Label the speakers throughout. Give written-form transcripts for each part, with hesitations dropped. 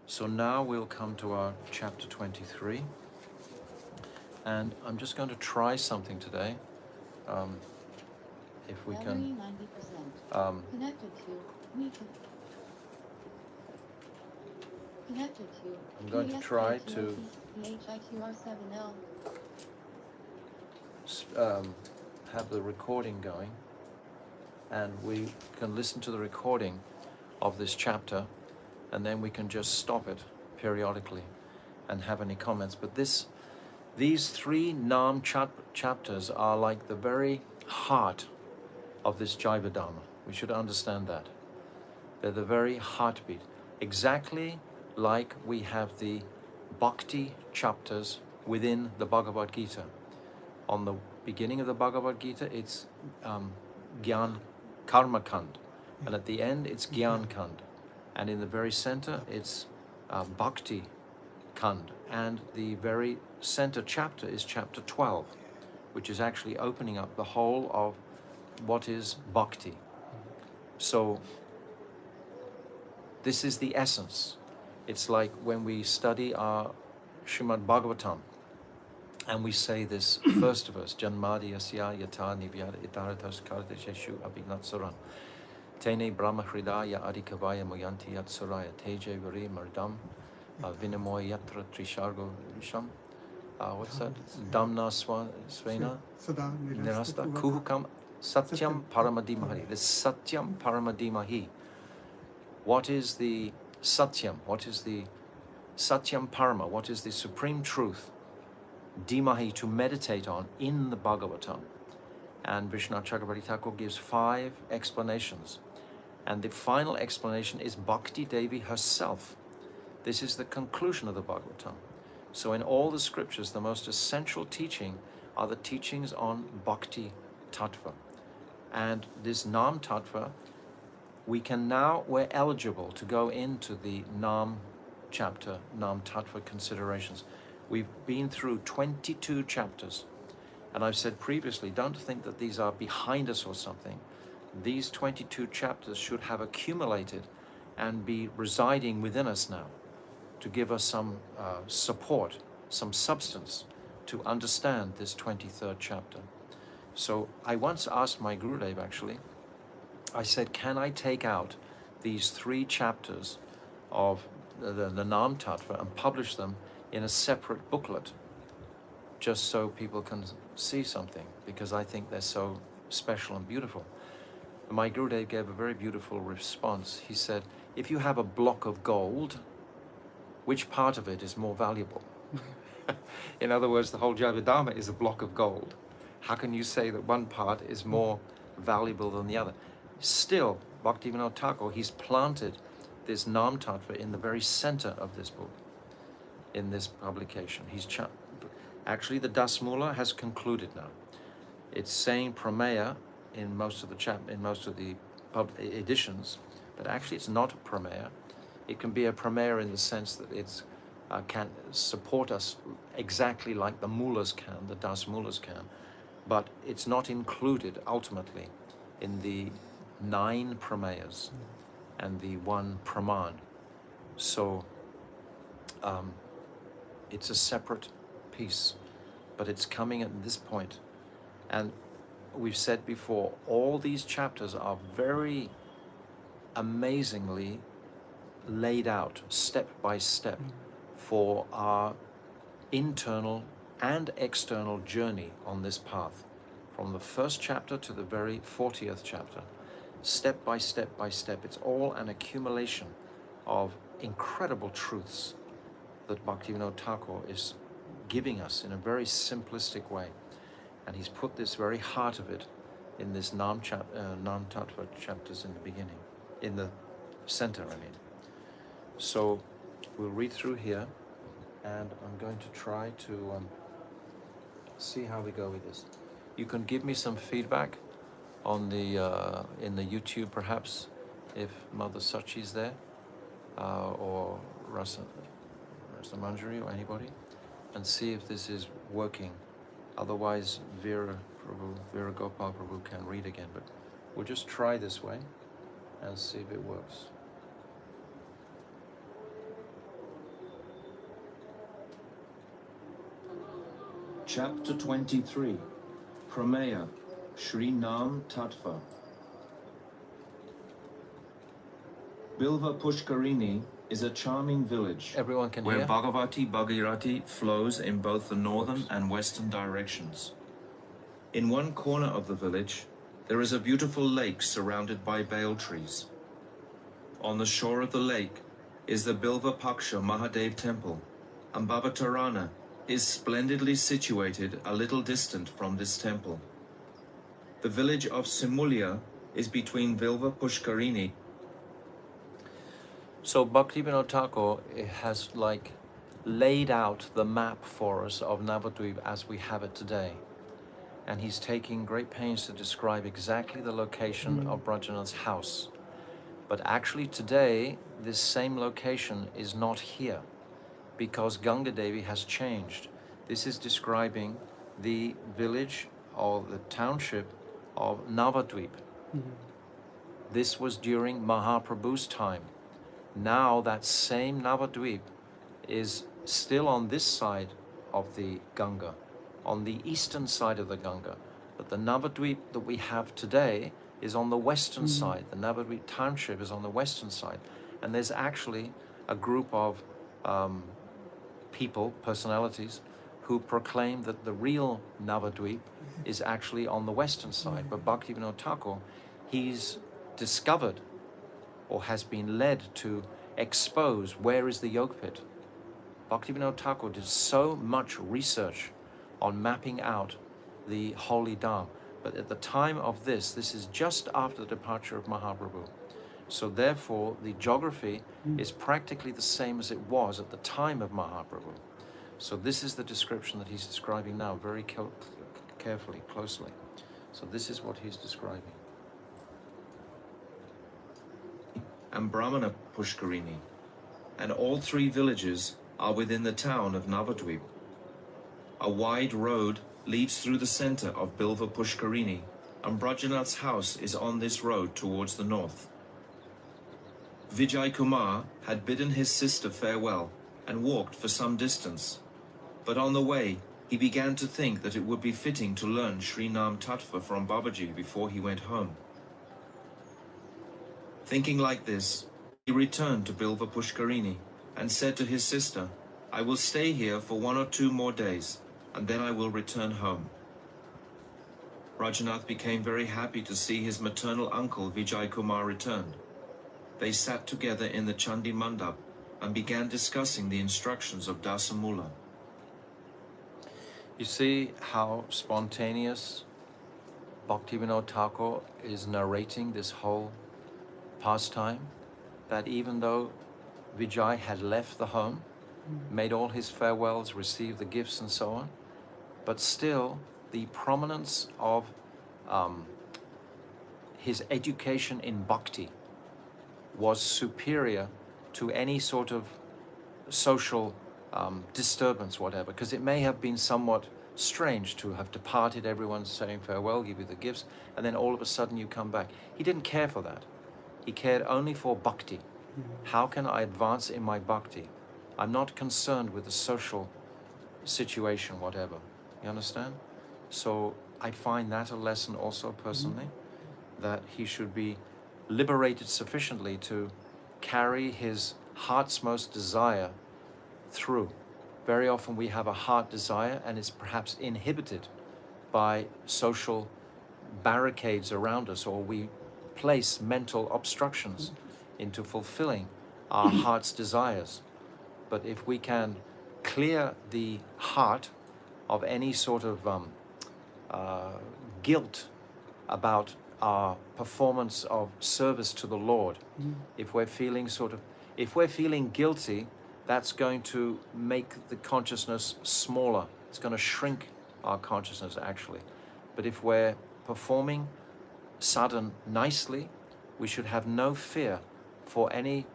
Speaker 1: So now we'll come to our chapter 23, and I'm just going to try something today. If we can.
Speaker 2: Connected to meeting. Connected to.
Speaker 1: I'm going to try to have the recording going, and we can listen to the recording of this chapter, and then we can just stop it periodically and have any comments. But these three Nam chapters are like the very heart of this Jaiva Dharma. We should understand that. They're the very heartbeat. Exactly like we have the Bhakti chapters within the Bhagavad Gita. On the beginning of the Bhagavad Gita, it's Gyan Karma Kand. And at the end, it's Gyan Kand. And in the very center, it's Bhakti Kand. And the very center chapter is chapter 12, which is actually opening up the whole of what is Bhakti. So this is the essence. It's like when we study our Srimad Bhagavatam, and we say this first verse, Janmadi Yasya Yata Nivyada Itaratas Kardesheshu Abhinatsaran. Tene Brahma Hridaya Adikavaya Moyanti Yat Saraya Teje Vari Mardam Vinamoy Yatra Trishargo Risham. What's that? Damna Svena Nirasta Kuhukam Satyam Paramadimahi. The Satyam Paramadimahi. What is the Satyam? What is the Satyam Parama? What is the supreme truth? Dimahi, to meditate on in the Bhagavatam. And Vishnu Chakravarti Thakur gives 5 explanations. And the final explanation is Bhakti Devi herself. This is the conclusion of the Bhagavatam. So in all the scriptures, the most essential teaching are the teachings on Bhakti Tattva. And this Nam Tattva, we're eligible to go into the Nam chapter, Nam Tattva considerations. We've been through 22 chapters. And I've said previously, don't think that these are behind us or something. These 22 chapters should have accumulated and be residing within us now to give us some support, some substance to understand this 23rd chapter. So I once asked my Gurudev, actually, I said, can I take out these 3 chapters of the Nam Tattva and publish them in a separate booklet, just so people can see something, because I think they're so special and beautiful. And my Gurudev gave a very beautiful response. He said, if you have a block of gold, which part of it is more valuable? In other words, the whole Jaiva Dharma is a block of gold. How can you say that one part is more valuable than the other? Still, Bhaktivinoda Thakur, he's planted this Nam Tattva in the very center of this book, in this publication. Actually, the Dasmula has concluded now. It's saying Prameya in most of the editions, but actually it's not a Prameya. It can be a Prameya in the sense that it can support us exactly like the Mulas can, the Dasmulas can, but it's not included ultimately in the 9 Prameyas and the 1 Praman. So it's a separate piece, but it's coming at this point. And we've said before, all these chapters are very amazingly laid out step by step for our internal and external journey on this path, from the first chapter to the very 40th chapter, step by step by step. It's all an accumulation of incredible truths that Bhaktivinoda Thakur is giving us in a very simplistic way. And he's put this very heart of it in this Nam Tattva chapters in the beginning, in the center, I mean. So we'll read through here, and I'm going to try to see how we go with this. You can give me some feedback on the in the YouTube, perhaps, if Mother Sachi's there, or Rasa Manjari, or anybody, and see if this is working. Otherwise, Vera Gopal Prabhu can read again, but we'll just try this way and see if it works.
Speaker 3: Chapter 23. Prameya, Sri Nama-tattva. Bilva Pushkarini is a charming village
Speaker 1: Everyone can
Speaker 3: where
Speaker 1: hear?
Speaker 3: Bhagavati Bhagirati flows in both the northern and western directions. In one corner of the village, there is a beautiful lake surrounded by bale trees. On the shore of the lake is the Bilva Paksha Mahadev temple, and Bhavatarana is splendidly situated a little distant from this temple. The village of Simulya is between Bilva Pushkarini.
Speaker 1: So Bhaktivinoda Thakur has like laid out the map for us of Navadvip as we have it today. And he's taking great pains to describe exactly the location of Brajanath's house. But actually today, this same location is not here because Ganga Devi has changed. This is describing the village or the township of Navadvip. This was during Mahaprabhu's time. Now that same Navadvip is still on this side of the Ganga, on the eastern side of the Ganga. But the Navadvip that we have today is on the western side. The Navadvip township is on the western side. And there's actually a group of people, personalities, who proclaim that the real Navadvip is actually on the western side. But Bhaktivinoda Thakur, he's discovered or has been led to expose where is the yoga pit. Bhaktivinoda Thakur did so much research on mapping out the holy Dham. But at the time of this is just after the departure of Mahaprabhu. So therefore, the geography is practically the same as it was at the time of Mahaprabhu. So this is the description that he's describing now, very carefully, closely. So this is what he's describing.
Speaker 3: And Brahmana Pushkarini, and all three villages are within the town of Navadvip. A wide road leads through the center of Bilva Pushkarini, and Brajanath's house is on this road towards the north. Vijay Kumar had bidden his sister farewell and walked for some distance, but on the way he began to think that it would be fitting to learn Sri Nama-tattva from Babaji before he went home. Thinking like this, he returned to Bilva Pushkarini and said to his sister, "I will stay here for 1 or 2 more days, and then I will return home." Rajanath became very happy to see his maternal uncle Vijay Kumar return. They sat together in the Chandi Mandap and began discussing the instructions of Dasamula.
Speaker 1: You see how spontaneous Bhaktivinoda Thakur is narrating this whole pastime? That even though Vijay had left the home, made all his farewells, received the gifts and so on, but still the prominence of his education in bhakti was superior to any sort of social disturbance, whatever, because it may have been somewhat strange to have departed, everyone's saying farewell, give you the gifts, and then all of a sudden you come back. He didn't care for that. He cared only for bhakti. How can I advance in my bhakti? I'm not concerned with the social situation, whatever. You understand? So I find that a lesson also personally, that he should be liberated sufficiently to carry his heart's most desire through. Very often we have a heart desire and it's perhaps inhibited by social barricades around us, or we place mental obstructions into fulfilling our heart's desires. But if we can clear the heart of any sort of guilt about our performance of service to the Lord, if we're feeling guilty, that's going to make the consciousness smaller. It's going to shrink our consciousness actually. But if we're performing sadhana nicely, we should have no fear for any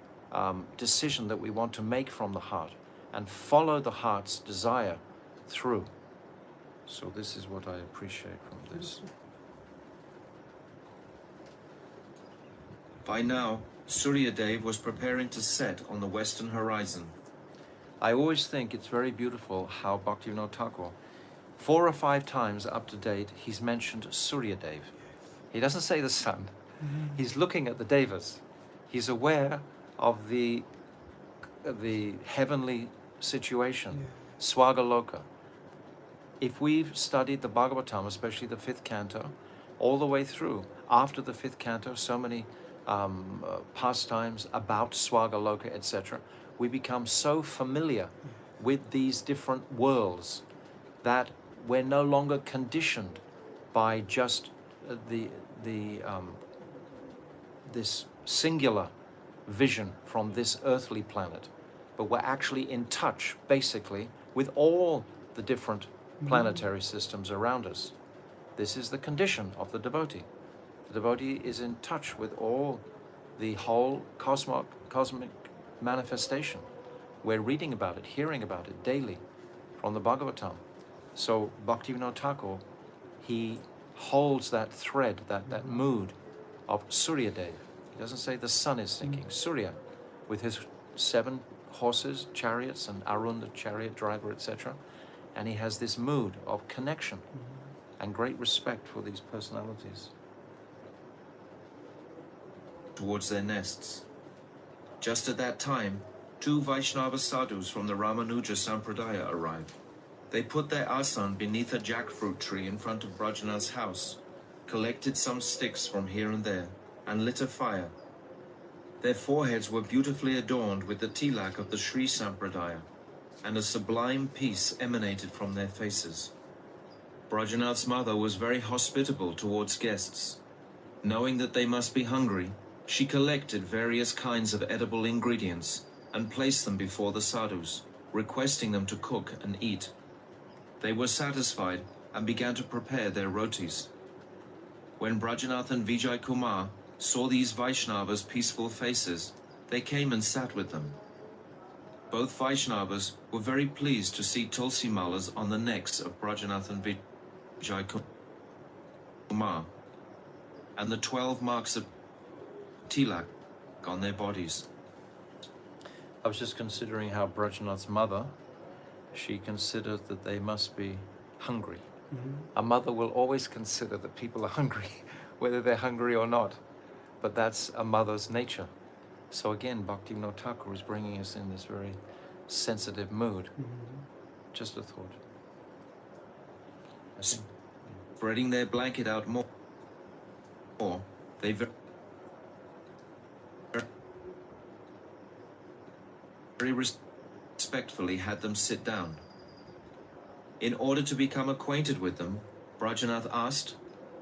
Speaker 1: decision that we want to make from the heart, and follow the heart's desire through. So this is what I appreciate from this.
Speaker 3: By now, Suryadev was preparing to set on the western horizon.
Speaker 1: I always think it's very beautiful how Bhaktivinoda Thakur, 4 or 5 times up to date, he's mentioned Surya Dev. He doesn't say the sun. He's looking at the devas. He's aware of the heavenly situation, Swagaloka. If we've studied the Bhagavatam, especially the 5th canto, all the way through, after the 5th canto, so many pastimes about Swagaloka, etc., we become so familiar with these different worlds that we're no longer conditioned by just this singular vision from this earthly planet, but we're actually in touch, basically, with all the different planetary systems around us. This is the condition of the devotee. The devotee is in touch with all the whole cosmic manifestation. We're reading about it, hearing about it daily from the Bhagavatam. So Bhaktivinoda Thakur, he holds that thread, that mood of Surya Dev. He doesn't say the sun is sinking. Surya, with his 7 horses, chariots, and Arun, the chariot driver, etc. And he has this mood of connection and great respect for these personalities.
Speaker 3: Towards their nests. Just at that time, 2 Vaishnava sadhus from the Ramanuja Sampradaya arrived. They put their asan beneath a jackfruit tree in front of Brajanath's house, collected some sticks from here and there, and lit a fire. Their foreheads were beautifully adorned with the tilak of the Sri Sampradaya, and a sublime peace emanated from their faces. Brajanath's mother was very hospitable towards guests. Knowing that they must be hungry, she collected various kinds of edible ingredients and placed them before the sadhus, requesting them to cook and eat. They were satisfied and began to prepare their rotis. When Brajanath and Vijay Kumar saw these Vaishnavas' peaceful faces, they came and sat with them. Both Vaishnavas were very pleased to see tulsi malas on the necks of Brajanath and Vijay Kumar, and the 12 marks of tilak on their bodies.
Speaker 1: I was just considering how Brajanath's mother, she considered that they must be hungry. A mother will always consider that people are hungry, whether they're hungry or not. But that's a mother's nature. So again, Bhaktivinoda Thakur is bringing us in this very sensitive mood. Just a thought.
Speaker 3: Spreading their blanket out more, they very respectfully had them sit down. In order to become acquainted with them, Brajanath asked,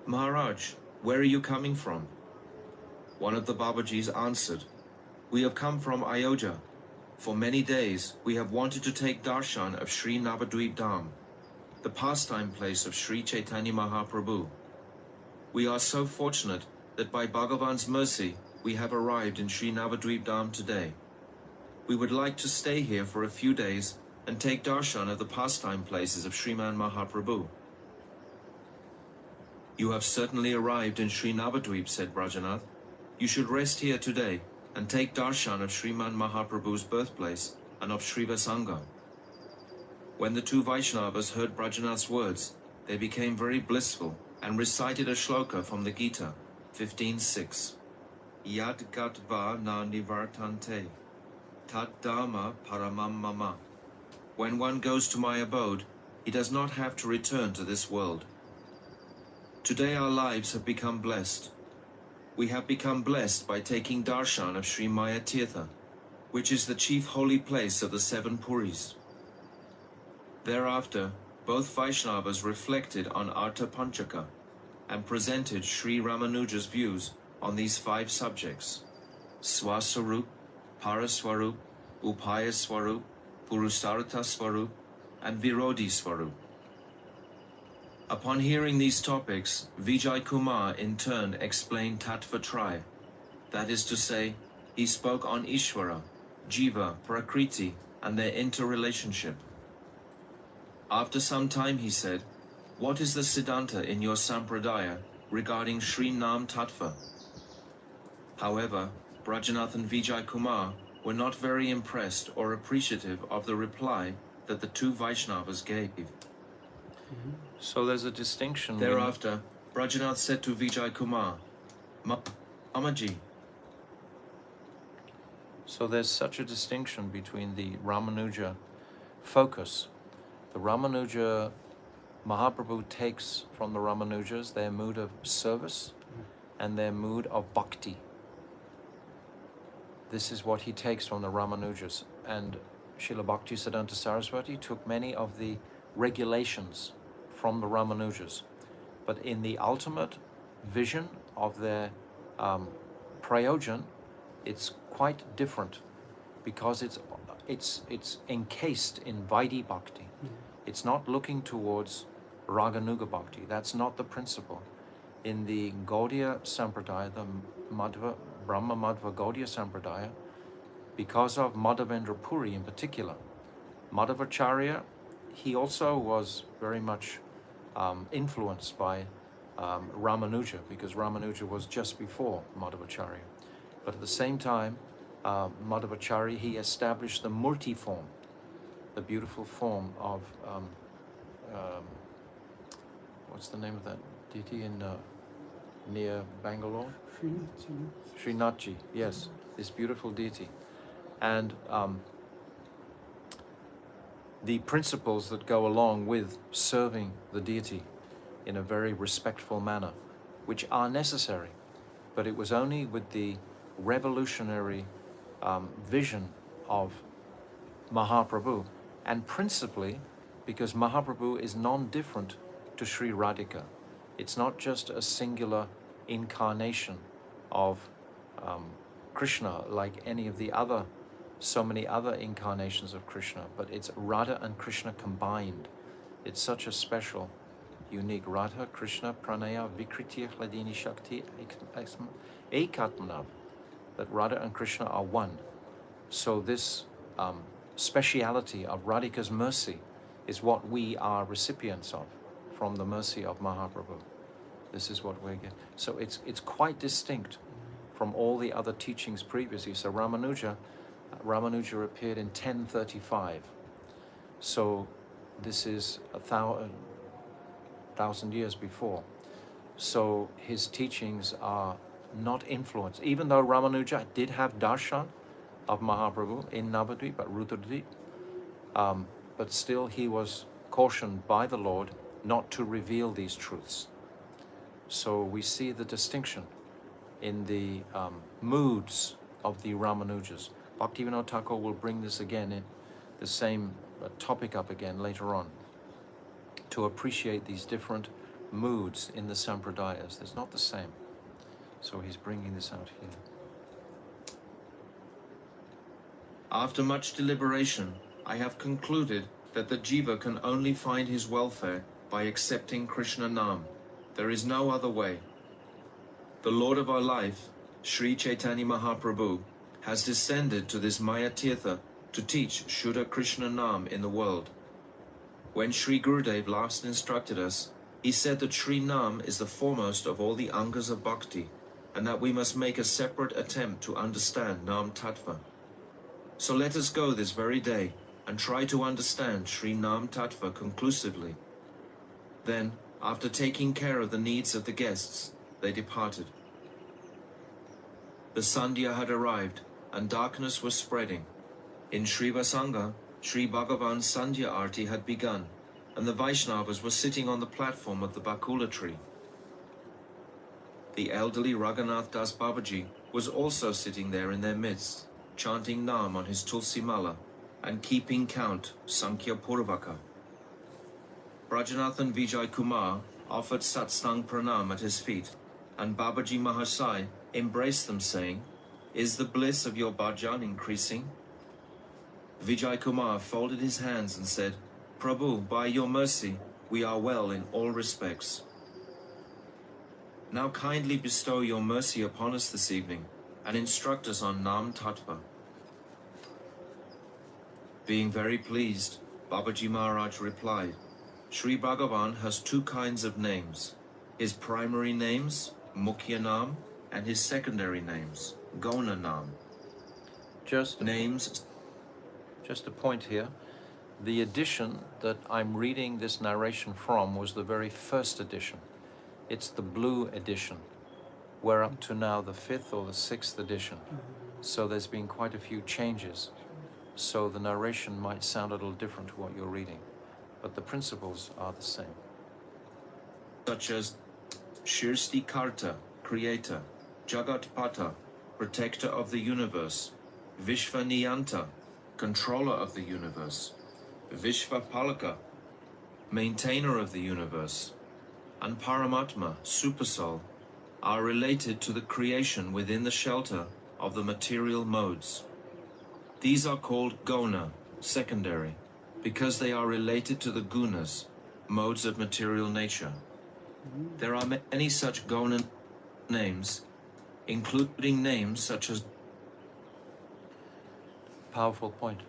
Speaker 3: "Maharaj, where are you coming from?" One of the Babajis answered, "We have come from Ayodhya. For many days we have wanted to take darshan of Sri Nama-tattva Dham, the pastime place of Sri Chaitanya Mahaprabhu. We are so fortunate that by Bhagavan's mercy we have arrived in Sri Nama-tattva Dham today. We would like to stay here for a few days and take darshan of the pastime places of Sriman Mahaprabhu." "You have certainly arrived in Sri Navadvip," said Brajanath. "You should rest here today and take darshan of Sriman Mahaprabhu's birthplace and of Srivasanga." When the 2 Vaishnavas heard Brajanath's words, they became very blissful and recited a shloka from the Gita, 15:6. Yad gatva na nivartante, tat dhamma paramam mama. When one goes to my abode, he does not have to return to this world. Today our lives have become blessed. We have become blessed by taking darshan of Sri Maya Tirtha, which is the chief holy place of the 7 Puris. Thereafter, both Vaishnavas reflected on Artha Panchaka and presented Sri Ramanuja's views on these 5 subjects: Swaswarup, Paraswarup, Upaya Swarup, Purusartha Swarup, and Virodhi Swarup. Upon hearing these topics, Vijay Kumar in turn explained Tattva Traya. That is to say, he spoke on Ishvara, Jiva, Prakriti, and their interrelationship. After some time he said, "What is the Siddhanta in your Sampradaya regarding Sri Nama-tattva?" However, Brajanath and Vijay Kumar were not very impressed or appreciative of the reply that the 2 Vaishnavas gave.
Speaker 1: So there's a distinction.
Speaker 3: Thereafter, Brajanath said to Vijay Kumar, Amaji.
Speaker 1: So there's such a distinction between the Ramanuja focus. The Ramanuja, Mahaprabhu takes from the Ramanujas their mood of service and their mood of bhakti. This is what he takes from the Ramanujas. And Srila Bhakti Siddhanta Saraswati took many of the regulations from the Ramanujas. But in the ultimate vision of their prayojan, it's quite different because it's encased in Vaidhi Bhakti. It's not looking towards Raganuga Bhakti. That's not the principle. In the Gaudiya Sampradaya, the Madhva, Brahma Madhva Gaudiya Sampradaya, because of Madhavendra Puri in particular, Madhavacharya, he also was very much influenced by Ramanuja, because Ramanuja was just before Madhavacharya. But at the same time, Madhavacharya, he established the Murti form, the beautiful form of, what's the name of that deity in near Bangalore? Srinathji, yes, this beautiful deity. And the principles that go along with serving the deity in a very respectful manner, which are necessary. But it was only with the revolutionary vision of Mahaprabhu, and principally because Mahaprabhu is non-different to Sri Radhika. It's not just a singular incarnation of Krishna like any of the other, so many other incarnations of Krishna, but it's Radha and Krishna combined. It's such a special, unique Radha, Krishna, Prameya, Vikriti, Hladini, Shakti, Ekatmanav, that Radha and Krishna are one. So this speciality of Radhika's mercy is what we are recipients of from the mercy of Mahaprabhu. This is what we're getting. So it's quite distinct from all the other teachings previously. So Ramanuja appeared in 1035. So this is 1,000 years before. So his teachings are not influenced. Even though Ramanuja did have darshan of Mahaprabhu in Navadvip, but Rudradvip, but still he was cautioned by the Lord not to reveal these truths. So we see the distinction in the moods of the Ramanujas. Bhaktivinoda Thakur will bring this again, in the same topic up again later on, to appreciate these different moods in the Sampradayas. It's not the same. So he's bringing this out here.
Speaker 3: After much deliberation, I have concluded that the Jiva can only find his welfare by accepting Krishna Nam. There is no other way. The Lord of our life, Sri Chaitanya Mahaprabhu, has descended to this Maya Tirtha to teach Shuddha Krishna Nam in the world. When Sri Gurudev last instructed us, he said that Sri Nam is the foremost of all the angas of bhakti, and that we must make a separate attempt to understand Nama-tattva. So let us go this very day and try to understand Sri Nama-tattva conclusively. Then, after taking care of the needs of the guests, they departed. The Sandhya had arrived, and darkness was spreading. In Srivasanga, Sri Bhagavan's Sandhya Arti had begun, and the Vaishnavas were sitting on the platform of the Bakula tree. The elderly Raghunath Das Babaji was also sitting there in their midst, chanting Nam on his Tulsi Mala and keeping count Sankhya Purvaka. Brajanath and Vijay Kumar offered Satsang Pranam at his feet, and Babaji Mahasai embraced them, saying, "Is the bliss of your bhajan increasing?" Vijay Kumar folded his hands and said, "Prabhu, by your mercy, we are well in all respects. Now kindly bestow your mercy upon us this evening and instruct us on Nama-tattva." Being very pleased, Babaji Maharaj replied, "Sri Bhagavan has two kinds of names. His primary names, Mukhya Nam, and his secondary names, Gauna Nam."
Speaker 1: Just a point here. The edition that I'm reading this narration from was the very first edition. It's the blue edition. We're up to now the 5th or the 6th edition. So there's been quite a few changes. So the narration might sound a little different to what you're reading, but the principles are the same.
Speaker 3: Such as Shirsti Karta, creator, Jagat Pata, protector of the universe, Vishva Niyanta, controller of the universe, Vishva Palaka, maintainer of the universe, and Paramatma, supersoul, are related to the creation within the shelter of the material modes. These are called gona, secondary, because they are related to the gunas, modes of material nature. There are many such gona names, including names such as...
Speaker 1: Powerful point.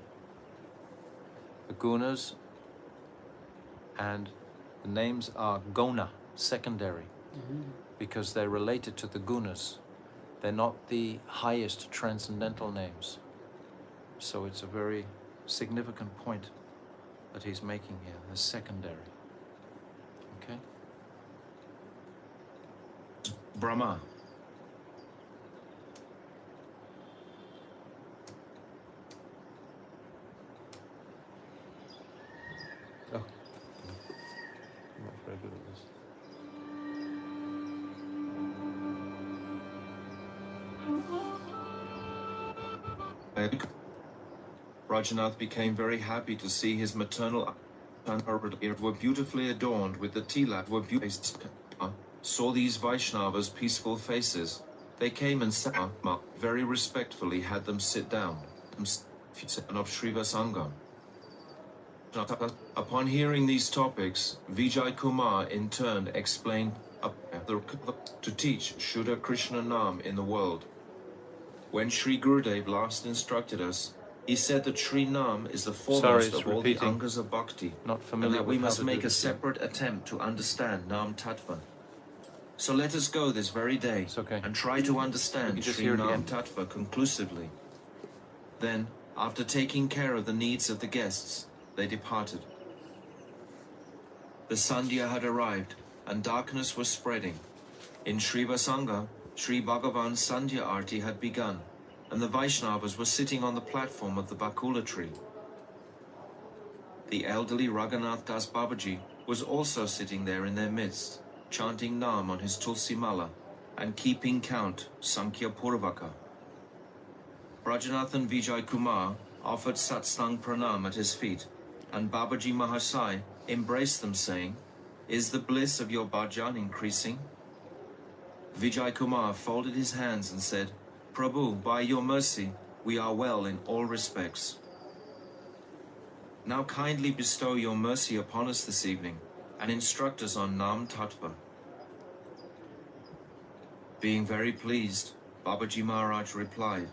Speaker 1: The gunas and the names are gona, secondary, because they're related to the gunas. They're not the highest transcendental names. So it's a very significant point that he's making here, the secondary. Okay?
Speaker 3: Brahma.
Speaker 1: Oh. I'm not very good at this.
Speaker 3: Rajanath became very happy to see his maternal were beautifully adorned with the tilak, saw these Vaishnavas' peaceful faces. They came and sat, very respectfully had them sit down, and of Srivasangam. Upon hearing these topics, Vijay Kumar in turn explained to teach Shuddha Krishna Nam in the world. When Sri Gurudev last instructed us, he said that Sri Nam is the foremost of all the angas of bhakti,
Speaker 1: Not
Speaker 3: and
Speaker 1: familiar
Speaker 3: that
Speaker 1: with
Speaker 3: we
Speaker 1: how
Speaker 3: must
Speaker 1: to do
Speaker 3: make a
Speaker 1: this here.
Speaker 3: separate attempt to understand Nama-tattva. So let us go this very day
Speaker 1: It's okay.
Speaker 3: and try to understand
Speaker 1: You just
Speaker 3: Sri
Speaker 1: hear it again.
Speaker 3: Nama-tattva conclusively. Then, after taking care of the needs of the guests, they departed. The Sandhya had arrived, and darkness was spreading. In Srivasanga, Sri Bhagavan's Sandhya Arti had begun, and the Vaishnavas were sitting on the platform of the Bakula tree. The elderly Raghunath Das Babaji was also sitting there in their midst, chanting Nam on his Tulsi Mala and keeping count Sankhya Purvaka. Rajanath and Vijay Kumar offered Satsang Pranam at his feet, and Babaji Mahasai embraced them, saying, "Is the bliss of your bhajan increasing?" Vijay Kumar folded his hands and said, "Prabhu, by your mercy, we are well in all respects. Now kindly bestow your mercy upon us this evening, and instruct us on Nama-tattva." Being very pleased, Babaji Maharaj replied,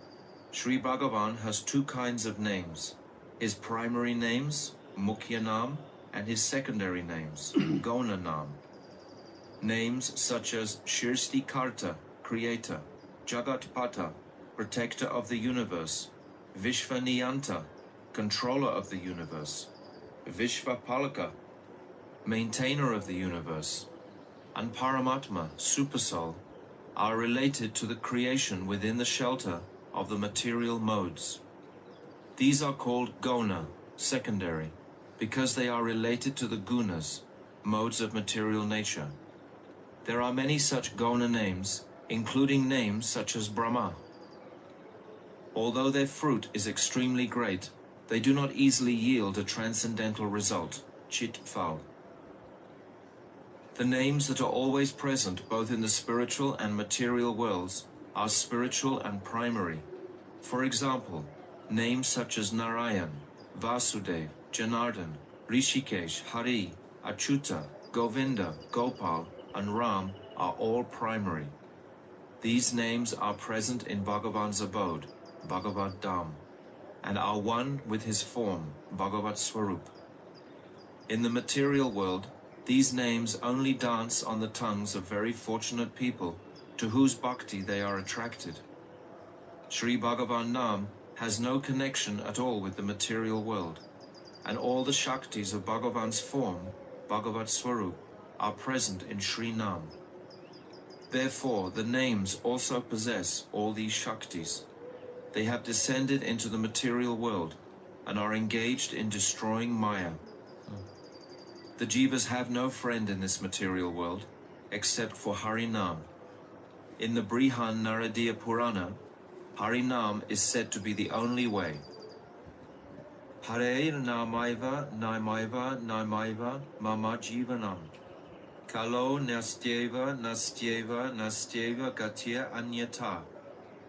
Speaker 3: "Sri Bhagavan has two kinds of names, his primary names, Mukhya Nam, and his secondary names, Gona Nam. Names such as Shirsti Karta, creator, Jagat Pata, protector of the universe, Vishva Niyanta, controller of the universe, Vishva Palaka, maintainer of the universe, and Paramatma, supersoul, are related to the creation within the shelter of the material modes. These are called gona, secondary, because they are related to the gunas, modes of material nature. There are many such gona names, including names such as Brahma. Although their fruit is extremely great, they do not easily yield a transcendental result, chit phal. The names that are always present both in the spiritual and material worlds are spiritual and primary. For example, names such as Narayan, Vasudev, Janardhan, Rishikesh, Hari, Achyuta, Govinda, Gopal, and Ram are all primary. These names are present in Bhagavan's abode, Bhagavad Dham, and are one with his form, Bhagavat Swarup. In the material world, these names only dance on the tongues of very fortunate people to whose bhakti they are attracted. Sri Bhagavan Nam has no connection at all with the material world. and all the Shaktis of Bhagavan's form, Bhagavat Swarup, are present in Sri Nam. Therefore, the names also possess all these Shaktis. They have descended into the material world and are engaged in destroying Maya. The Jivas have no friend in this material world except for Harinam. In the Brihan Naradiya Purana, Harinam is said to be the only way. Hare Namaiva Namaiva Namaiva Mama Jivanam. Kalo Nastyeva Nastyeva Nastyeva Gatia Anyata.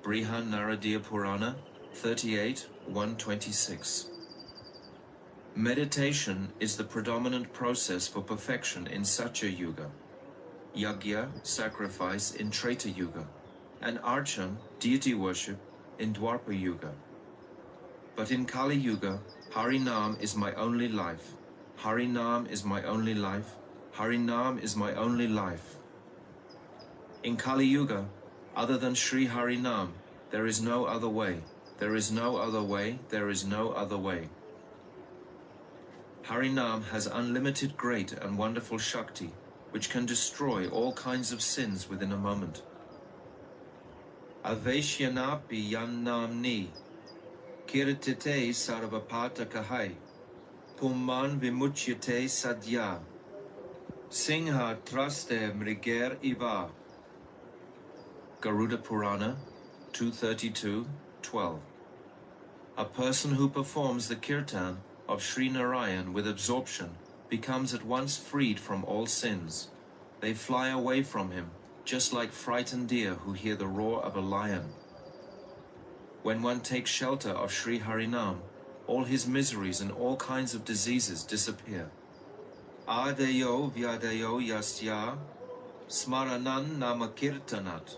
Speaker 3: Brihan Naradiya Purana 38, 126. Meditation is the predominant process for perfection in Satya Yuga, Yagya, sacrifice, in Treta Yuga, and Archan, deity worship, in Dwapara Yuga. But in Kali Yuga, Harinam is my only life. Harinam is my only life. Harinam is my only life. In Kali Yuga, other than Sri Harinam, there is no other way. There is no other way. There is no other way. Harinam has unlimited great and wonderful Shakti, which can destroy all kinds of sins within a moment. Aveshyana Yannamni Kirtite Sarvapata Kahai Puman Vimuchyate Sadhya Singha Traste Mriger Iva. Garuda Purana 232:12. A person who performs the kirtan of Sri Narayan with absorption becomes at once freed from all sins. They fly away from him, just like frightened deer who hear the roar of a lion. When one takes shelter of Sri Harinam, all his miseries and all kinds of diseases disappear. Adayo vyadayo yasya smaranan namakirtanat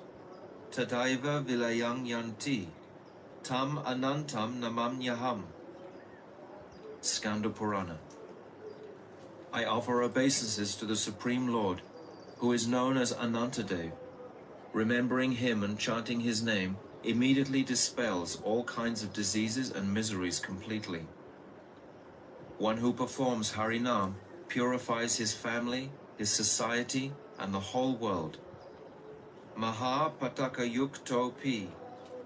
Speaker 3: tadaiva vilayang yanti tam anantam namamnyaham. Skanda Purana. I offer obeisances to the Supreme Lord, who is known as Anantadev. Remembering him and chanting his name immediately dispels all kinds of diseases and miseries completely. One who performs Harinam purifies his family, his society, and the whole world. Maha Pataka Yukto Pi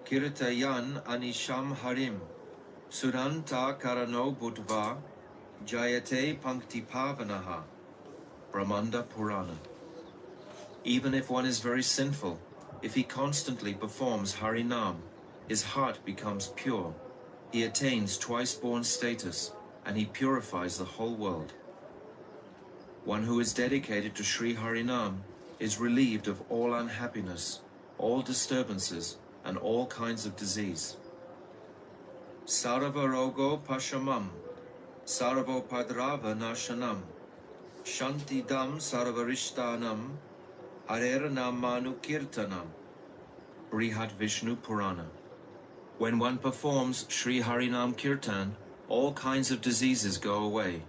Speaker 3: Kirtayan Anisham Harim Suranta Karano Budva Jayate Pankti Pavanaha. Brahmanda Purana. Even if one is very sinful, if he constantly performs Harinam, his heart becomes pure. He attains twice-born status, and he purifies the whole world. One who is dedicated to Sri Harinam is relieved of all unhappiness, all disturbances, and all kinds of disease. Saravarogo Pashamam, Saravopadrava Nashanam, Shantidam Sarvarishtanam, Hareranamanu Kirtanam. Brihat Vishnu Purana. When one performs Sri Harinam Kirtan, all kinds of diseases go away,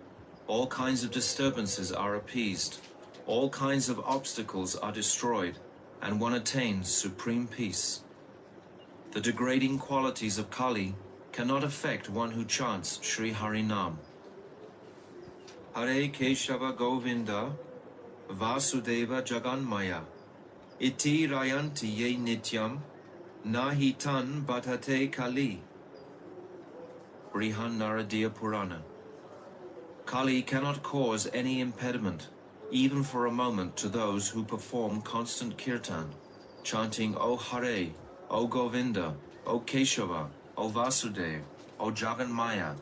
Speaker 3: all kinds of disturbances are appeased, all kinds of obstacles are destroyed, and one attains supreme peace. The degrading qualities of Kali cannot affect one who chants Sri Harinam. Hare Keshava Govinda Vasudeva Jaganmaya Iti Rayanti Ye Nityam Nahi Tan Bhatate Kali. Brihan Naradiya Purana. Kali cannot cause any impediment, even for a moment, to those who perform constant kirtan, chanting O Hare, O Govinda, O Keshava, O Vasudeva, O Jaganmaya.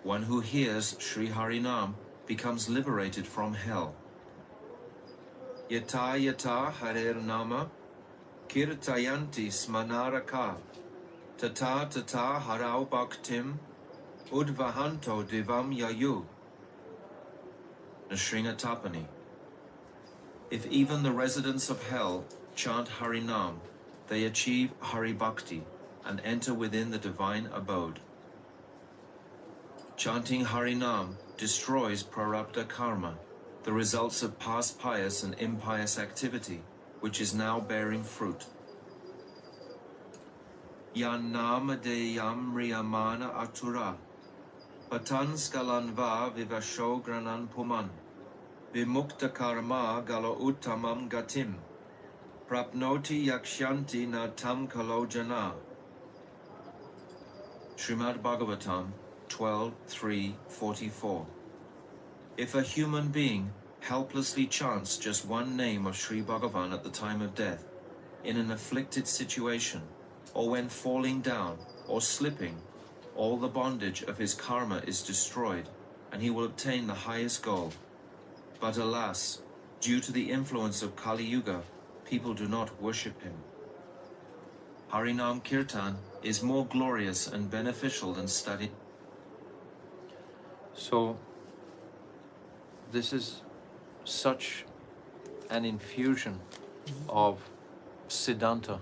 Speaker 3: One who hears Sri Harinam becomes liberated from hell. Yata yata Harer Nama Kirtayanti Smanaraka Tata tata Harau Bhaktim Udvahanto Divam Yayu. Nrsinga Tapani. If even the residents of hell chant Harinam, they achieve Hari Bhakti and enter within the divine abode. Chanting Harinam destroys prarabdha karma, the results of past pious and impious activity, which is now bearing fruit. Yanama deyam riyamana atura Patan skalan va vivasho granan puman. Vimukta karma galo uttamam gatim. Prapnoti yakshanti na tam kalo jana. Srimad Bhagavatam 12:3-44. If a human being helplessly chants just one name of Sri Bhagavan at the time of death, in an afflicted situation, or when falling down or slipping, all the bondage of his karma is destroyed, and he will obtain the highest goal. But alas, due to the influence of Kali Yuga, people do not worship him. Harinam Kirtan is more glorious and beneficial than study.
Speaker 1: So this is such an infusion of Siddhanta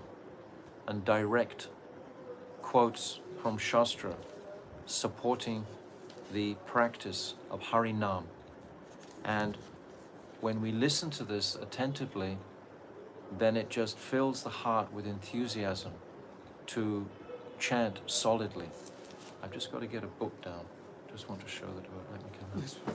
Speaker 1: and direct quotes from Shastra supporting the practice of Harinam. And when we listen to this attentively, then it just fills the heart with enthusiasm to chant solidly. I've just got to get a book down. Just want to show the devotee. Let me come this way.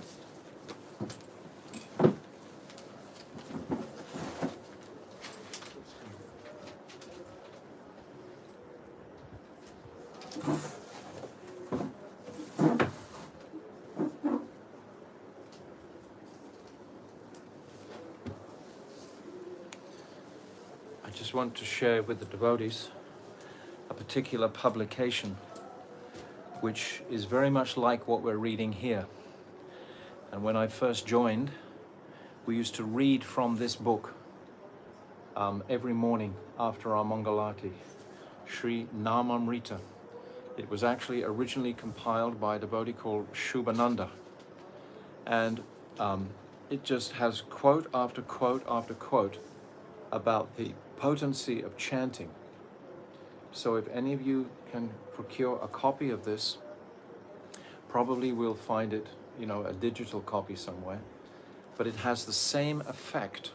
Speaker 1: I just want to share with the devotees a particular publication which is very much like what we're reading here. And when I first joined, we used to read from this book every morning after our Mangalati, Sri Namamrita. It was actually originally compiled by a devotee called Shubhananda. And it just has quote after quote after quote about the potency of chanting. So if any of you can procure a copy of this, probably we'll find it, a digital copy somewhere, but it has the same effect.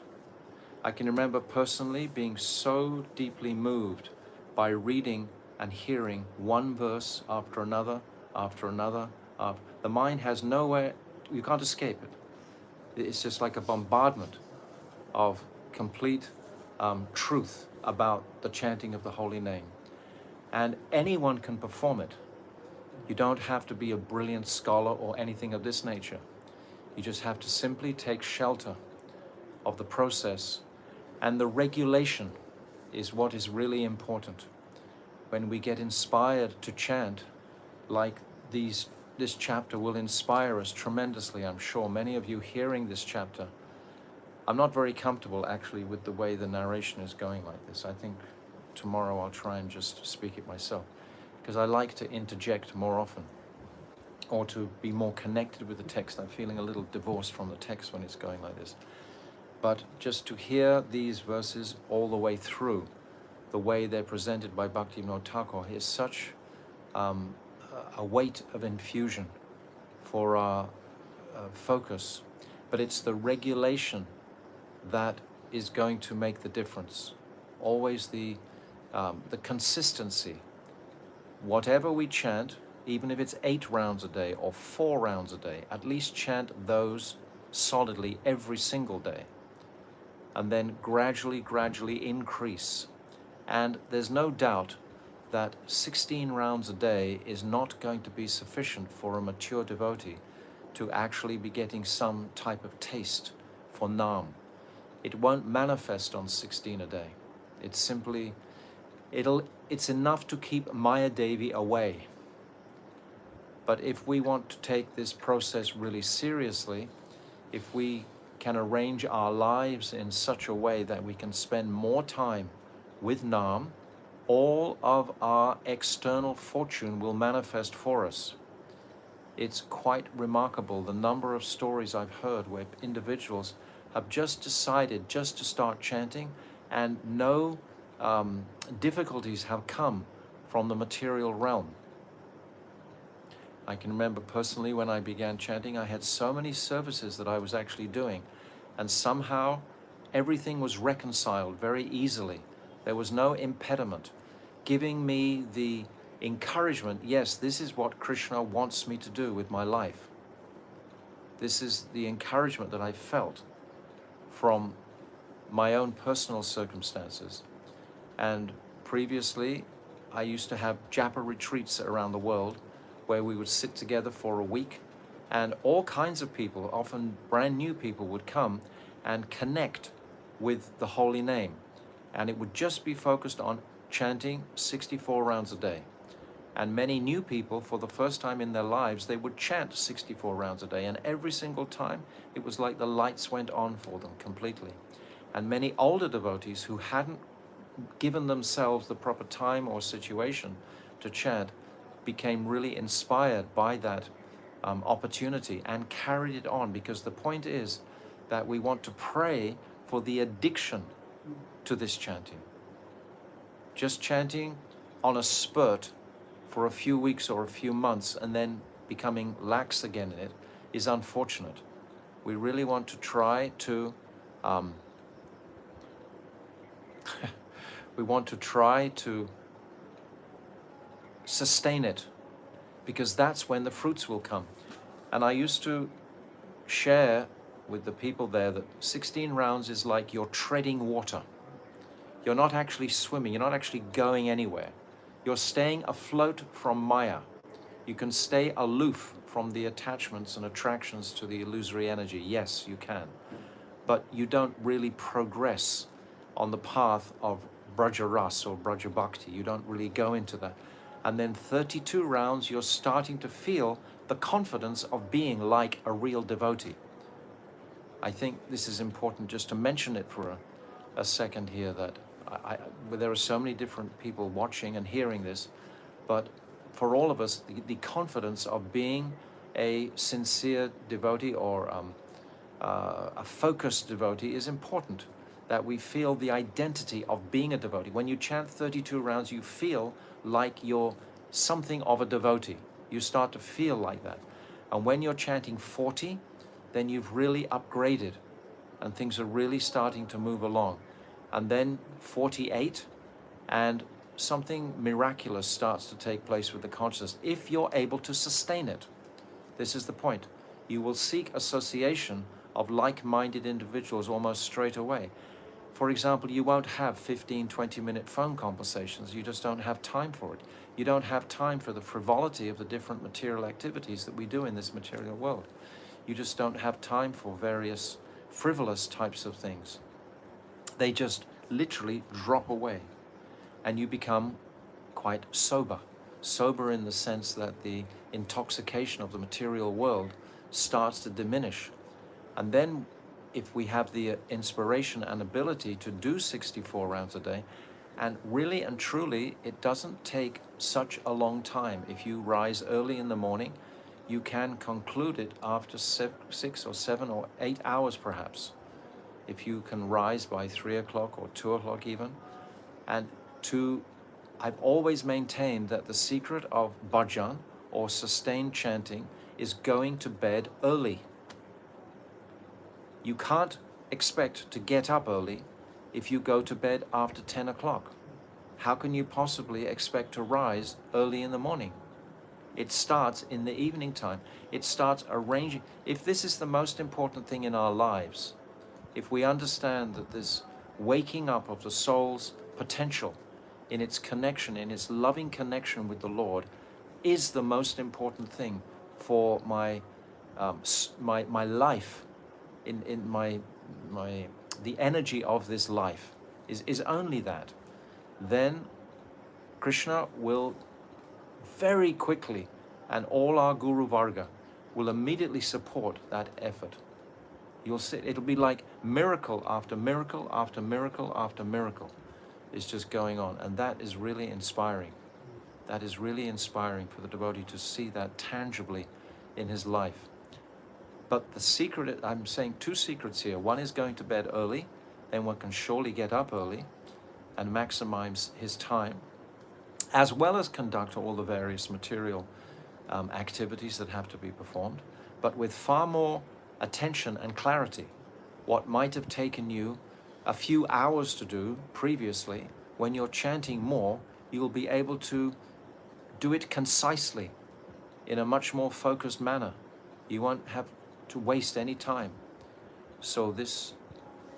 Speaker 1: I can remember personally being so deeply moved by reading and hearing one verse after another, after another. The mind has nowhere, you can't escape it. It's just like a bombardment of complete truth about the chanting of the holy name. And anyone can perform it. You don't have to be a brilliant scholar or anything of this nature. You just have to simply take shelter of the process, and the regulation is what is really important. When we get inspired to chant, like this chapter will inspire us tremendously, I'm sure. Many of you hearing this chapter, I'm not very comfortable actually with the way the narration is going like this. I think tomorrow I'll try and just speak it myself, because I like to interject more often, or to be more connected with the text. I'm feeling a little divorced from the text when it's going like this. But just to hear these verses all the way through, the way they're presented by Bhaktivinoda Thakur, is such a weight of infusion for our focus. But it's the regulation that is going to make the difference. Always the consistency. Whatever we chant, even if it's 8 rounds a day or 4 rounds a day, at least chant those solidly every single day. And then gradually increase. And there's no doubt that 16 rounds a day is not going to be sufficient for a mature devotee to actually be getting some type of taste for Nam. It won't manifest on 16 a day. It's simply, it's enough to keep Maya Devi away. But if we want to take this process really seriously, if we can arrange our lives in such a way that we can spend more time with Nam, all of our external fortune will manifest for us. It's quite remarkable the number of stories I've heard where individuals have just decided just to start chanting, and no difficulties have come from the material realm. I can remember personally when I began chanting, I had so many services that I was actually doing, and somehow everything was reconciled very easily. There was no impediment, giving me the encouragement. Yes, this is what Krishna wants me to do with my life. This is the encouragement that I felt from my own personal circumstances. And previously, I used to have japa retreats around the world where we would sit together for a week, and all kinds of people, often brand new people, would come and connect with the holy name. And it would just be focused on chanting 64 rounds a day. And many new people, for the first time in their lives, they would chant 64 rounds a day. And every single time, it was like the lights went on for them completely. And many older devotees who hadn't given themselves the proper time or situation to chant became really inspired by that opportunity and carried it on, because the point is that we want to pray for the addiction to this chanting. Just chanting on a spurt for a few weeks or a few months and then becoming lax again in it is unfortunate. We really want to try to we want to try to sustain it, because that's when the fruits will come. And I used to share with the people there that 16 rounds is like you're treading water. You're not actually swimming, you're not actually going anywhere. You're staying afloat from Maya. You can stay aloof from the attachments and attractions to the illusory energy. Yes, you can. But you don't really progress on the path of Braja Ras or Braja Bhakti. You don't really go into that. And then 32 rounds, you're starting to feel the confidence of being like a real devotee. I think this is important just to mention it for a second here, that there are so many different people watching and hearing this, but for all of us, the confidence of being a sincere devotee or a focused devotee is important, that we feel the identity of being a devotee. When you chant 32 rounds, you feel like you're something of a devotee. You start to feel like that. And when you're chanting 40, then you've really upgraded and things are really starting to move along. And then 48, and something miraculous starts to take place with the consciousness, if you're able to sustain it. This is the point. You will seek association of like-minded individuals almost straight away. For example, you won't have 15, 20-minute phone conversations. You just don't have time for it. You don't have time for the frivolity of the different material activities that we do in this material world. You just don't have time for various frivolous types of things. They just literally drop away, and you become quite sober. Sober in the sense that the intoxication of the material world starts to diminish. And then if we have the inspiration and ability to do 64 rounds a day, and really and truly, it doesn't take such a long time. If you rise early in the morning, you can conclude it after 6 or 7 or 8 hours perhaps. If you can rise by 3 o'clock or 2 o'clock even. And I've always maintained that the secret of bhajan or sustained chanting is going to bed early. You can't expect to get up early if you go to bed after 10 o'clock. How can you possibly expect to rise early in the morning? It starts in the evening time. It starts arranging. If this is the most important thing in our lives, if we understand that this waking up of the soul's potential in its connection, in its loving connection with the Lord, is the most important thing for my life, the energy of this life is only that, then Krishna will very quickly, and all our Guru Varga will immediately support that effort. You'll see, it'll be like miracle after miracle after miracle after miracle is just going on. And that is really inspiring. That is really inspiring for the devotee to see that tangibly in his life. But the secret, I'm saying two secrets here. One is going to bed early, then one can surely get up early and maximize his time, as well as conduct all the various material activities that have to be performed, but with far more attention and clarity. What might have taken you a few hours to do previously, when you're chanting more, you'll be able to do it concisely, in a much more focused manner. You won't have to waste any time. So this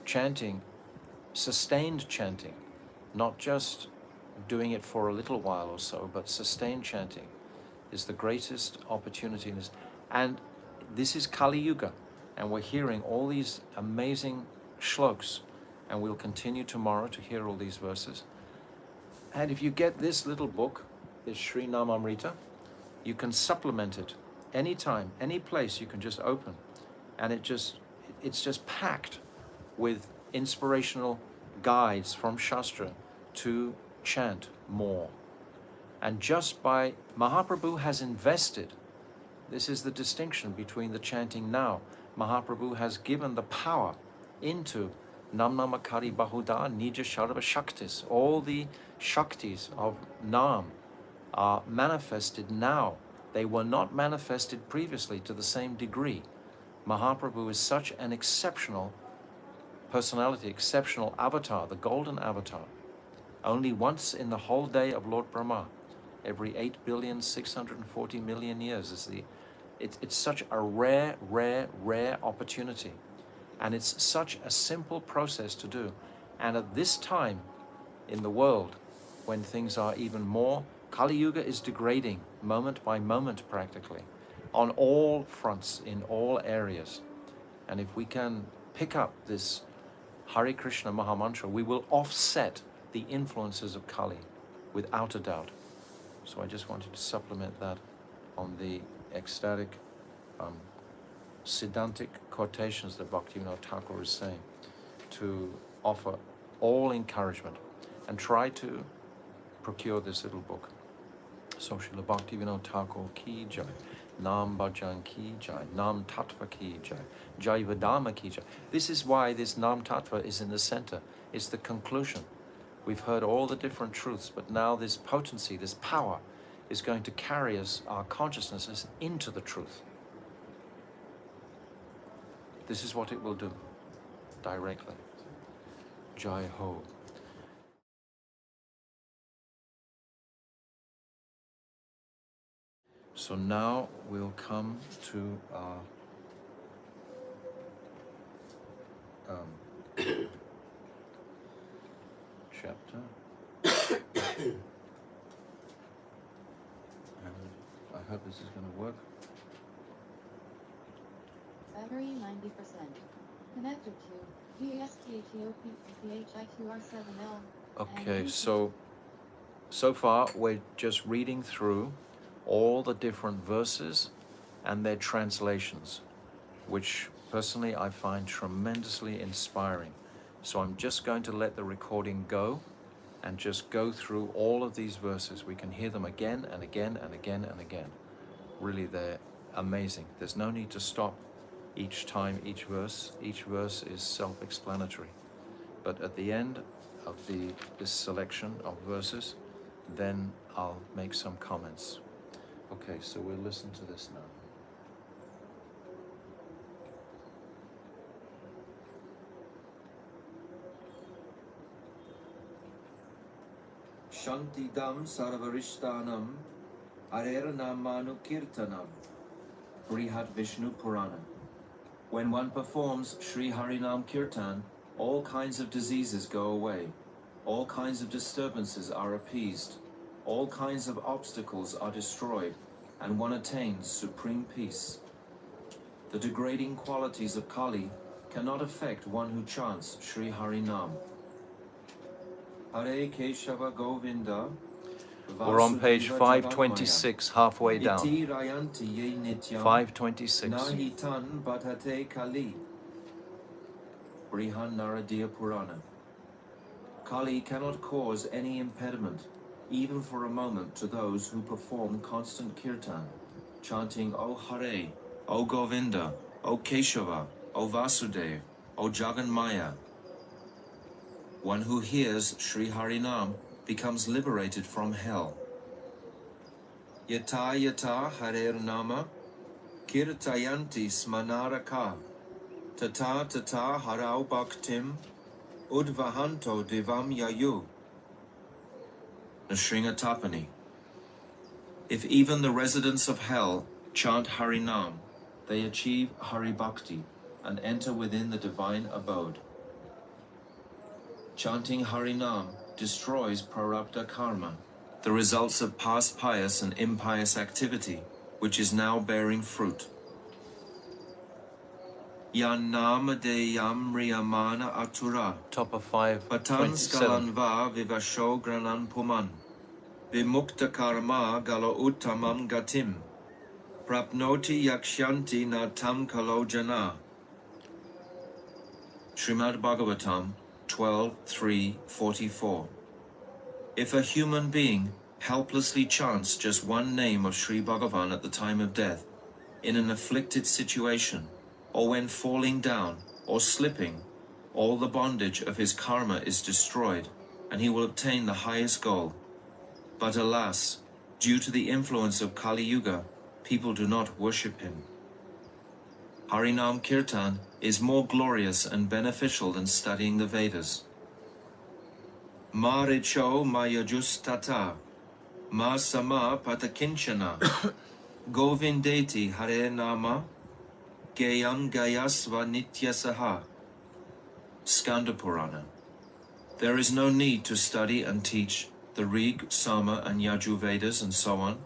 Speaker 1: chanting, sustained chanting, not just doing it for a little while or so, but sustained chanting is the greatest opportunity in this. And this is Kali Yuga, and we're hearing all these amazing shloks, and we'll continue tomorrow to hear all these verses. And if you get this little book, this Sri Namamrita, you can supplement it anytime, any place you can just open, and it's just packed with inspirational guides from Shastra to chant more. And just by Mahaprabhu has invested, this is the distinction between the chanting now. Mahaprabhu has given the power into Nam Namakari Bahuda Nija Sharva Shaktis. All the Shaktis of Nam are manifested now. They were not manifested previously to the same degree. Mahaprabhu is such an exceptional personality, exceptional avatar, the golden avatar. Only once in the whole day of Lord Brahma, every 8,640,000,000 years is it's such a rare opportunity. And it's such a simple process to do. And at this time in the world, when things are even more, Kali Yuga is degrading moment by moment practically, on all fronts, in all areas. And if we can pick up this Hare Krishna Mahamantra, we will offset the influences of Kali, without a doubt. So I just wanted to supplement that on the ecstatic, Siddhantic quotations that Bhaktivinoda Thakur is saying, to offer all encouragement and try to procure this little book. So Srila Bhaktivinoda Thakur ki jai, Nam Bhajan ki jai, Nama-tattva ki jai, Jaiva Dharma ki jai. This is why this Nama-tattva is in the center. It's the conclusion. We've heard all the different truths, but now this potency, this power, is going to carry us, our consciousnesses, into the truth. This is what it will do, directly. Jai Ho. So now we'll come to our chapter. And I hope this is going to work.
Speaker 2: Battery 90%. Connected to VSKTOPPHI2R7L.
Speaker 1: Okay, so far we're just reading through all the different verses and their translations, which personally I find tremendously inspiring. So I'm just going to let the recording go and just go through all of these verses. We can hear them again and again and again and again. Really, they're amazing. There's no need to stop each time, each verse. Each verse is self-explanatory. But at the end of this selection of verses, then I'll make some comments. Okay, so we'll listen to this now. Shantidam Sarvarishtanam Areranamanu Kirtanam Brihad Vishnu Purana. When one performs Sri Harinam Kirtan, all kinds of diseases go away, all kinds of disturbances are appeased, all kinds of obstacles are destroyed, and one attains supreme peace. The degrading qualities of Kali cannot affect one who chants Sri Harinam. Hare Keshava Govinda. We're on page 526, halfway down. 526. Nahitan Bhatate Kali. Brihan Naradiya Purana. Kali cannot cause any impediment, even for a moment, to those who perform constant kirtan, chanting O Hare, O Govinda, O Keshava, O Vasudeva, O Jaganmaya. One who hears Sri Harinam becomes liberated from hell. Yata yata Harer Nama Kirtayanti Smanaraka Tata tata Harau Bhaktim Udvahanto Divam Yayu. Nrsingatapani.
Speaker 3: If even the residents of hell chant Harinam, they achieve Hari Bhakti and enter within the divine abode. Chanting Harinam destroys prarabdha karma, the results of past pious and impious activity, which is now bearing fruit. Yan nama deyam riyamana atura,
Speaker 1: Top of
Speaker 3: patan
Speaker 1: 527.
Speaker 3: skalanva vivasho granan puman, vimukta karma galo uttamam gatim, prapnoti yakshanti natam kalo jana. Srimad Bhagavatam 12:3-44. If a human being helplessly chants just one name of Sri Bhagavan at the time of death, in an afflicted situation, or when falling down or slipping, all the bondage of his karma is destroyed, and he will obtain the highest goal. But alas, due to the influence of Kali Yuga, people do not worship him. Harinam Kirtan is more glorious and beneficial than studying the Vedas. Ma richo mayajus tata, ma sama patakinchana, govindeti hare nama, gayam gayasva nityasaha. Skanda Purana. There is no need to study and teach the Rig, Sama and Yaju Vedas and so on.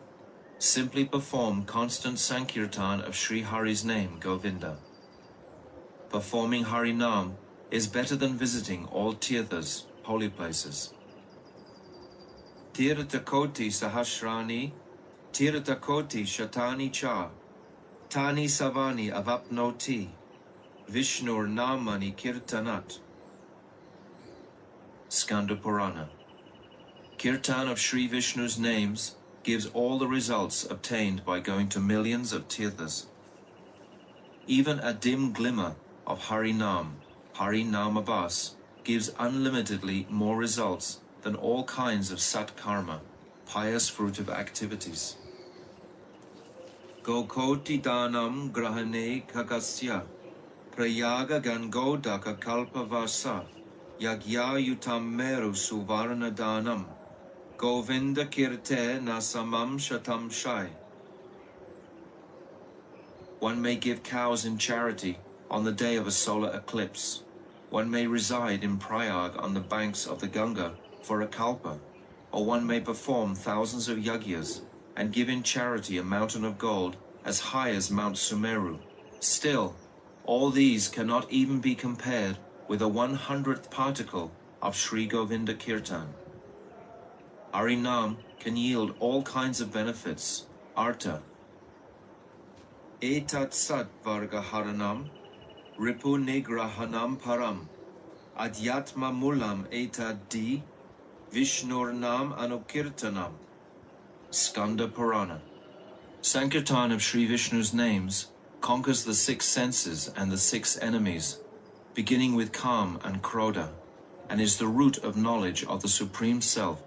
Speaker 3: Simply perform constant Sankirtan of Sri Hari's name, Govinda. Performing Harinam is better than visiting all tirthas, holy places. Tirtha-koti sahasrani, tirtha-koti shatani cha, tani savani avapnoti, Vishnur namani kirtanat. Skanda Purana. Kirtan of Sri Vishnu's names gives all the results obtained by going to millions of tirthas. Even a dim glimmer of Harinam, Harinamabhas, gives unlimitedly more results than all kinds of sat karma, pious fruit of activities. Gokoti danam grahane kagasya, prayaga gangodaka kalpavasa, yagya yutam meru suvarna danam, Govinda kirte nasamam shatam shai. One may give cows in charity on the day of a solar eclipse. One may reside in Prayag on the banks of the Ganga for a kalpa, or one may perform thousands of yagyas and give in charity a mountain of gold as high as Mount Sumeru. Still, all these cannot even be compared with a 100th particle of Sri Govinda Kirtan. Harinam can yield all kinds of benefits. Artha. Etat sat varga haranam, ripu nigrahanam param, adhyatma mulam etad di, vishnurnam anukirtanam. Skanda Purana. Sankirtan of Sri Vishnu's names conquers the 6 senses and the 6 enemies, beginning with Kam and Krodha, and is the root of knowledge of the Supreme Self.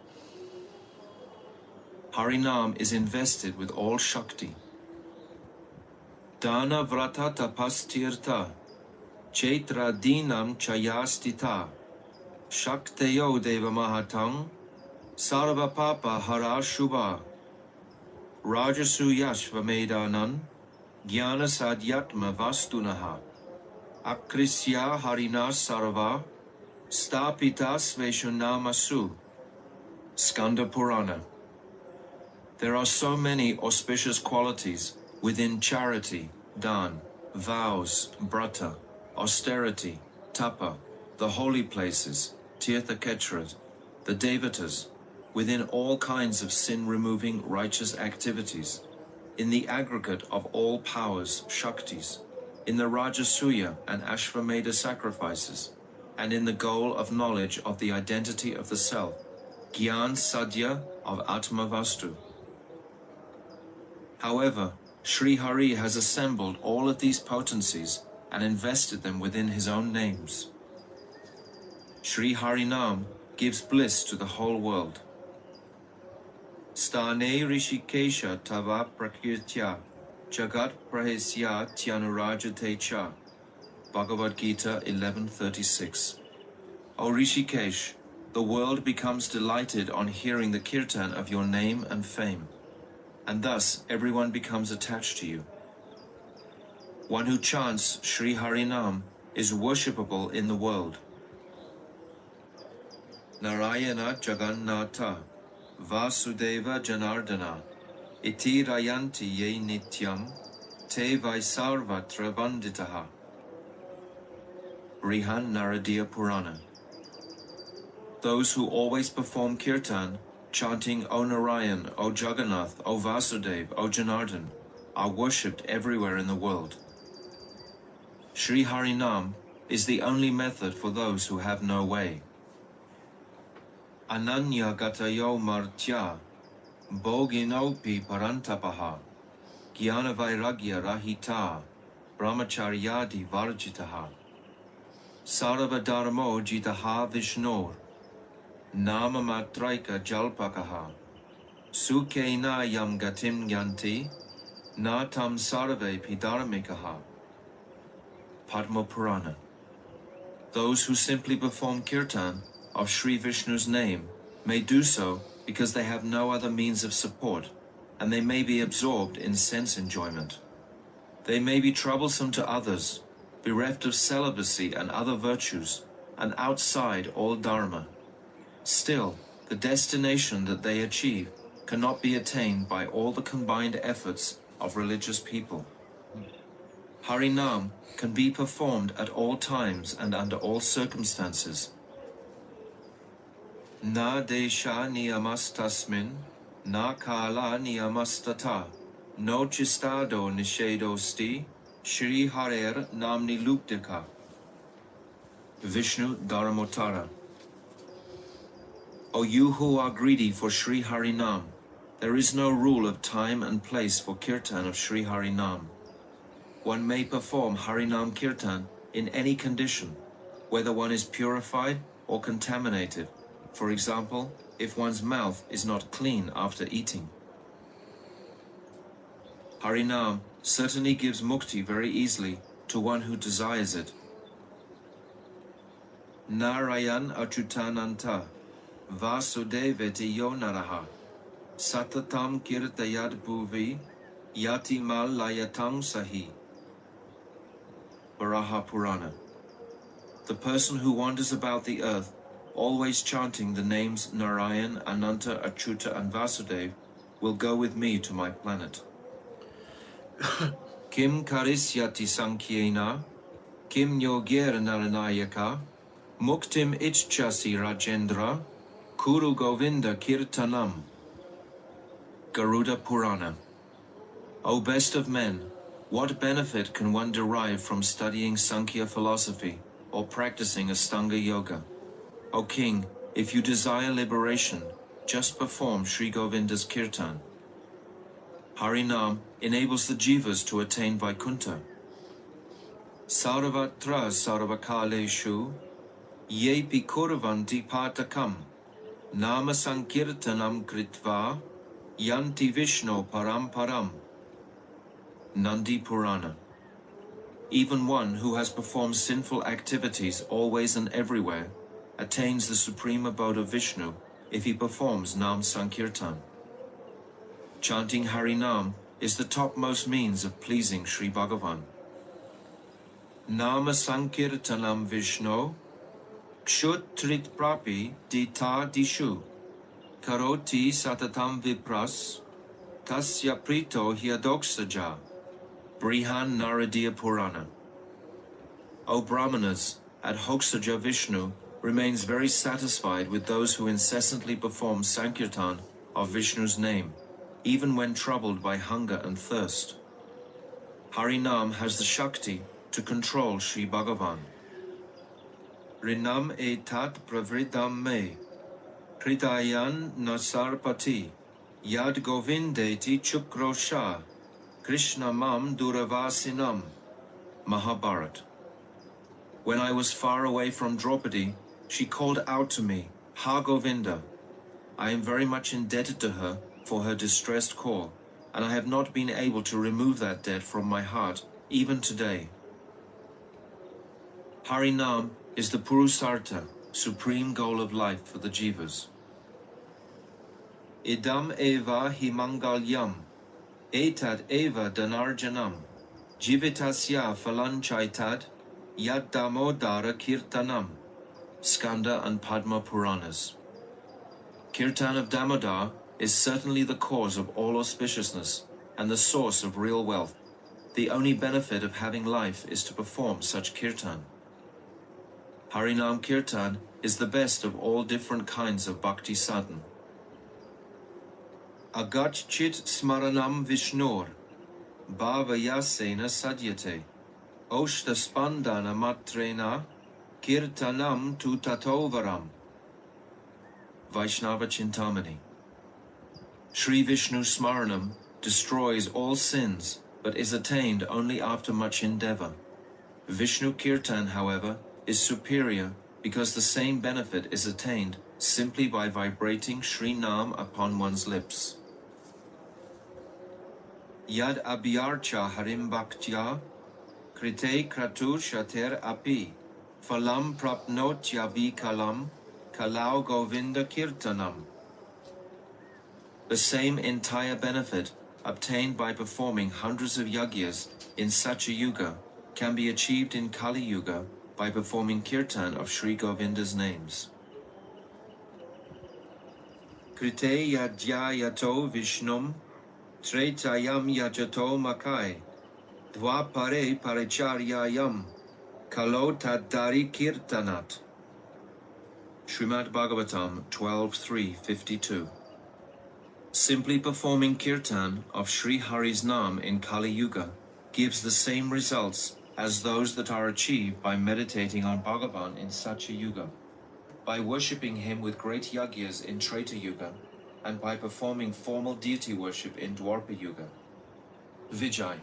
Speaker 3: Harinam is invested with all Shakti. Dana vrata tapastirta, chaitra dinam chayastita, shakteyo deva mahatang, sarva papa hara shubha, rajasu yashva medanan, jnana sadhyatma vastunaha, akrisya harina sarva, stapita sveshunamasu. Skanda Purana. There are so many auspicious qualities within charity, dan, vows, brata, austerity, tapa, the holy places, tirtha-kshetras, the devatas, within all kinds of sin-removing righteous activities, in the aggregate of all powers, shaktis, in the Rajasuya and Ashvamedha sacrifices, and in the goal of knowledge of the identity of the self, Gyan Sadhya of Atmavastu. However, Sri Hari has assembled all of these potencies and invested them within his own names. Sri Harinam gives bliss to the whole world. Stane Rishikesha Tava Prakirtya Jagat Prahesya Tyanurajate Cha. Bhagavad Gita 11:36. O Rishikesh, the world becomes delighted on hearing the kirtan of your name and fame. and thus everyone becomes attached to you. One who chants Sri Harinam is worshipable in the world. Narayana Jagannatha Vasudeva Janardana Iti Rayanti Ye Nityam Te Vaisarvatra Vanditaha. Brihan Naradiya Purana. Those who always perform kirtan, chanting O Narayan, O Jagannath, O Vasudev, O Janardhan, are worshipped everywhere in the world. Sri Harinam is the only method for those who have no way. Ananya Gatayo Martya Bhoginopi Parantapaha Jnana Vairagya Rahita Brahmacharyadi Varjitaha Sarva Dharmo Jitaha Vishnor Nama-matraika Jalpakaha Sukena Yam Gatim Yanti Natam Sarve Pidharmikaha. Padma Purana. Those who simply perform kirtan of Sri Vishnu's name may do so because they have no other means of support, and they may be absorbed in sense enjoyment. They may be troublesome to others, bereft of celibacy and other virtues, and outside all dharma. Still, the destination that they achieve cannot be attained by all the combined efforts of religious people. Harinam can be performed at all times and under all circumstances. Na desha niyamastasmin, na kala niyamastata, no chistado nishedosti, Shri Harer namni luptika. Vishnu Dharamotara. O you who are greedy for Sri Harinam, there is no rule of time and place for kirtan of Sri Harinam. One may perform Harinam kirtan in any condition, whether one is purified or contaminated. For example, if one's mouth is not clean after eating. Harinam certainly gives mukti very easily to one who desires it. Narayan Achutananta Vasudeveti Yonaraha Satatam Kirtayad Bhuvi Yati Mal Layatang Sahi. Varaha Purana. The person who wanders about the earth, always chanting the names Narayan, Ananta, Achyuta, and Vasudev, will go with me to my planet. Kim Karisyati Sankyena, Kim Yogir Naranayaka, Muktim Ichchasi Rajendra, Kuru Govinda Kirtanam. Garuda Purana. O best of men, what benefit can one derive from studying Sankhya philosophy or practicing Astanga Yoga? O king, if you desire liberation, just perform Sri Govinda's kirtan. Harinam enables the jivas to attain Vaikuntha. Sarvatra sarvakaleshu yepi kurvanti patakam nama sankirtanam kritva yanti Vishnu paramparam. Nandi Purana. Even one who has performed sinful activities always and everywhere attains the supreme abode of Vishnu if he performs Nam Sankirtan. Chanting Harinam is the topmost means of pleasing Sri Bhagavan. Nama Sankirtanam Vishnu Kshutrit Prapi Dita Dishu Karoti Satatam Vipras Tasya Prito Hyadoksaja. Brihan Naradiya Purana. O Brahmanas, at Hoksaja Vishnu remains very satisfied with those who incessantly perform Sankirtan of Vishnu's name, even when troubled by hunger and thirst. Harinam has the Shakti to control Sri Bhagavan. Rinam etat pravritam me, Kritayan nasarpati, Yad Govindeti chukrosha, Krishna mam duravasinam. Mahabharat. When I was far away from Draupadi, she called out to me, Ha Govinda. I am very much indebted to her for her distressed call, and I have not been able to remove that debt from my heart, even today. Harinam is the Purusartha, supreme goal of life for the jivas. Idam eva himangalyam, Etad eva dhanarjanam, jivitasya phalanchaitad, yad damodara kirtanam. Skanda and Padma Puranas. Kirtan of Damodar is certainly the cause of all auspiciousness and the source of real wealth. The only benefit of having life is to perform such kirtan. Harinam Kirtan is the best of all different kinds of bhakti sadhan. Agat chit smaranam vishnur, bhavayasena sadyate, oshta spandana matrena, kirtanam tu tatovaram. Vaishnava Chintamani. Sri Vishnu Smaranam destroys all sins, but is attained only after much endeavor. Vishnu Kirtan, however, is superior because the same benefit is attained simply by vibrating Sri Nam upon one's lips. Yad abhyarcha harim bhaktya, krite kratu shater api, phalam prapnotya vikalam, kalau govinda kirtanam. The same entire benefit obtained by performing hundreds of yagyas in such a yuga can be achieved in Kali Yuga by performing kirtan of Sri Govinda's names. Krite yadyayato vishnum, tretayam yajato makai, dvapare paricharyayam, kalo tadari kirtanat. Srimad Bhagavatam 12.3.52. Simply performing kirtan of Sri Hari's Nam in Kali Yuga gives the same results as those that are achieved by meditating on Bhagavan in such a yuga, by worshipping him with great yagyas in Treta Yuga, and by performing formal deity worship in Dwarpa Yuga. Vijay.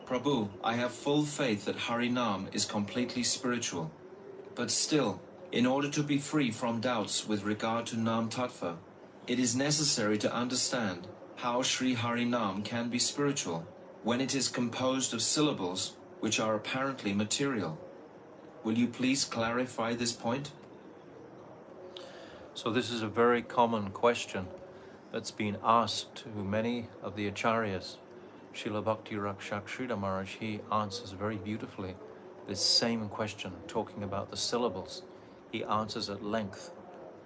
Speaker 3: Prabhu, I have full faith that Harinam is completely spiritual, but still, in order to be free from doubts with regard to Nama-tattva, it is necessary to understand how Sri Harinam can be spiritual when it is composed of syllables which are apparently material. Will you please clarify this point?
Speaker 1: So this is a very common question that's been asked to many of the acharyas. Srila Bhakti Rakshak Sridhar Maharaj, he answers very beautifully this same question, talking about the syllables. He answers at length.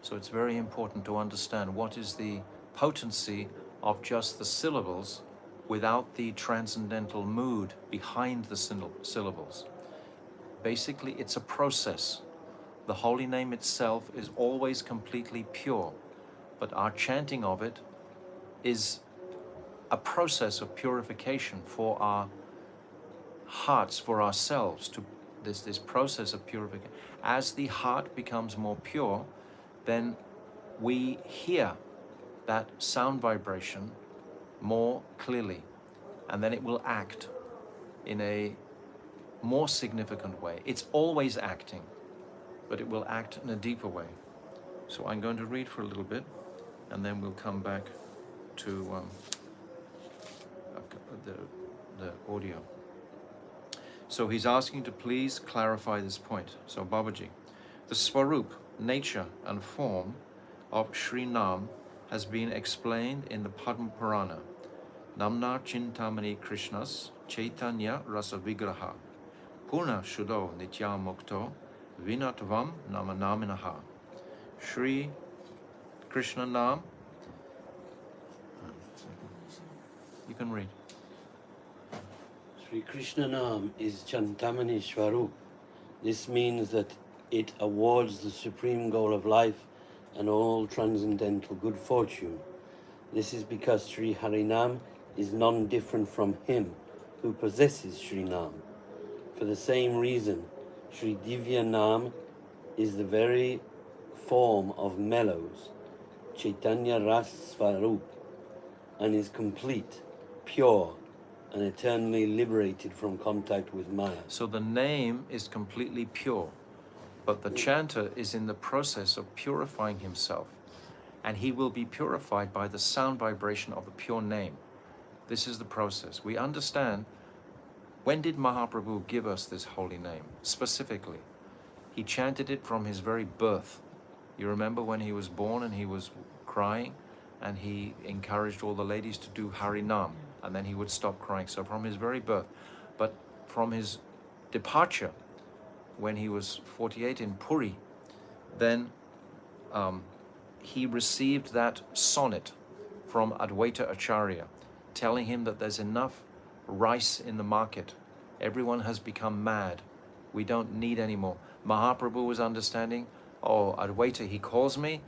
Speaker 1: So it's very important to understand what is the potency of just the syllables without the transcendental mood behind the syllables. Basically, it's a process. The holy name itself is always completely pure, but our chanting of it is a process of purification for our hearts, for ourselves, to this process of purification. As the heart becomes more pure, then we hear that sound vibration more clearly, and then it will act in a more significant way. It's always acting, but it will act in a deeper way. So I'm going to read for a little bit, and then we'll come back to the audio. So he's asking to please clarify this point. So Babaji, the Swarup, nature and form of Sri Nam has been explained in the Padma Purana. Namna Chintamani Krishnas Chaitanya Rasa Vigraha Purna Shuddho Nitya Mukto Vinatvam Namanaminaha. Sri Krishna Nam. You can read.
Speaker 4: Sri Krishna Nam is Chantamani Swarup. This means that it awards the supreme goal of life and all transcendental good fortune. This is because Sri Harinam is non-different from him who possesses Sri Nam. For the same reason, Sri Divya Nam is the very form of mellows, Chaitanya Ras Swarup, and is complete, pure, and eternally liberated from contact with Maya.
Speaker 1: So the name is completely pure, but the chanter is in the process of purifying himself, and he will be purified by the sound vibration of the pure name. This is the process. We understand, when did Mahaprabhu give us this holy name? Specifically, he chanted it from his very birth. You remember when he was born and he was crying, and he encouraged all the ladies to do Harinam. and then he would stop crying. So from his very birth, but from his departure, when he was 48 in Puri, then he received that sonnet from Advaita Acharya, telling him that there's enough rice in the market. Everyone has become mad. We don't need any more. Mahaprabhu was understanding, oh, Advaita, he calls me,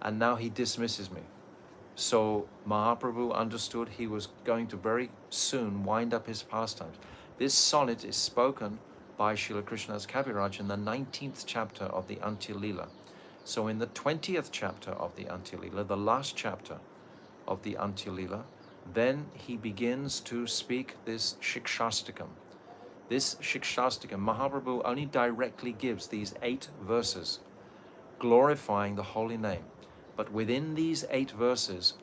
Speaker 1: and now he dismisses me. So Mahaprabhu understood he was going to very soon wind up his pastimes. This sonnet is spoken by Srila Krishnadas Kaviraj in the 19th chapter of the Antya Lila. So in the 20th chapter of the Antya Lila, the last chapter of the Antya Lila, then he begins to speak this Shikshastakam. This Shikshastakam, Mahaprabhu only directly gives these 8 verses, glorifying the holy name. But within these 8 verses,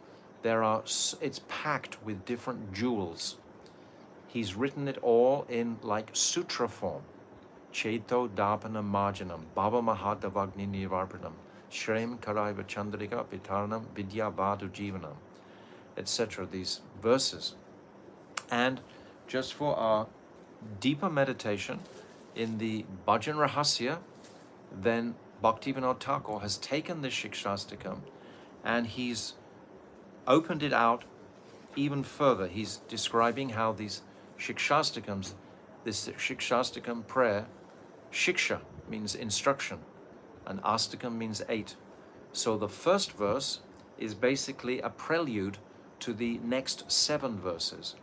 Speaker 1: it's packed with different jewels. He's written it all in like sutra form. Cheto Dapana Marjanam, Baba Mahadavagni Nivarpanam, Shrem Karaiva Chandrika Vitaranam, Vidya Vadu Jivanam, etc. These verses. And just for our deeper meditation in the Bhajan Rahasya, then Bhaktivinoda Thakur has taken this Shikshastakam and he's opened it out even further. He's describing how these Shikshastakams, this Shikshastakam prayer, Shiksha means instruction, and Astakam means 8. So the first verse is basically a prelude to the next 7 verses.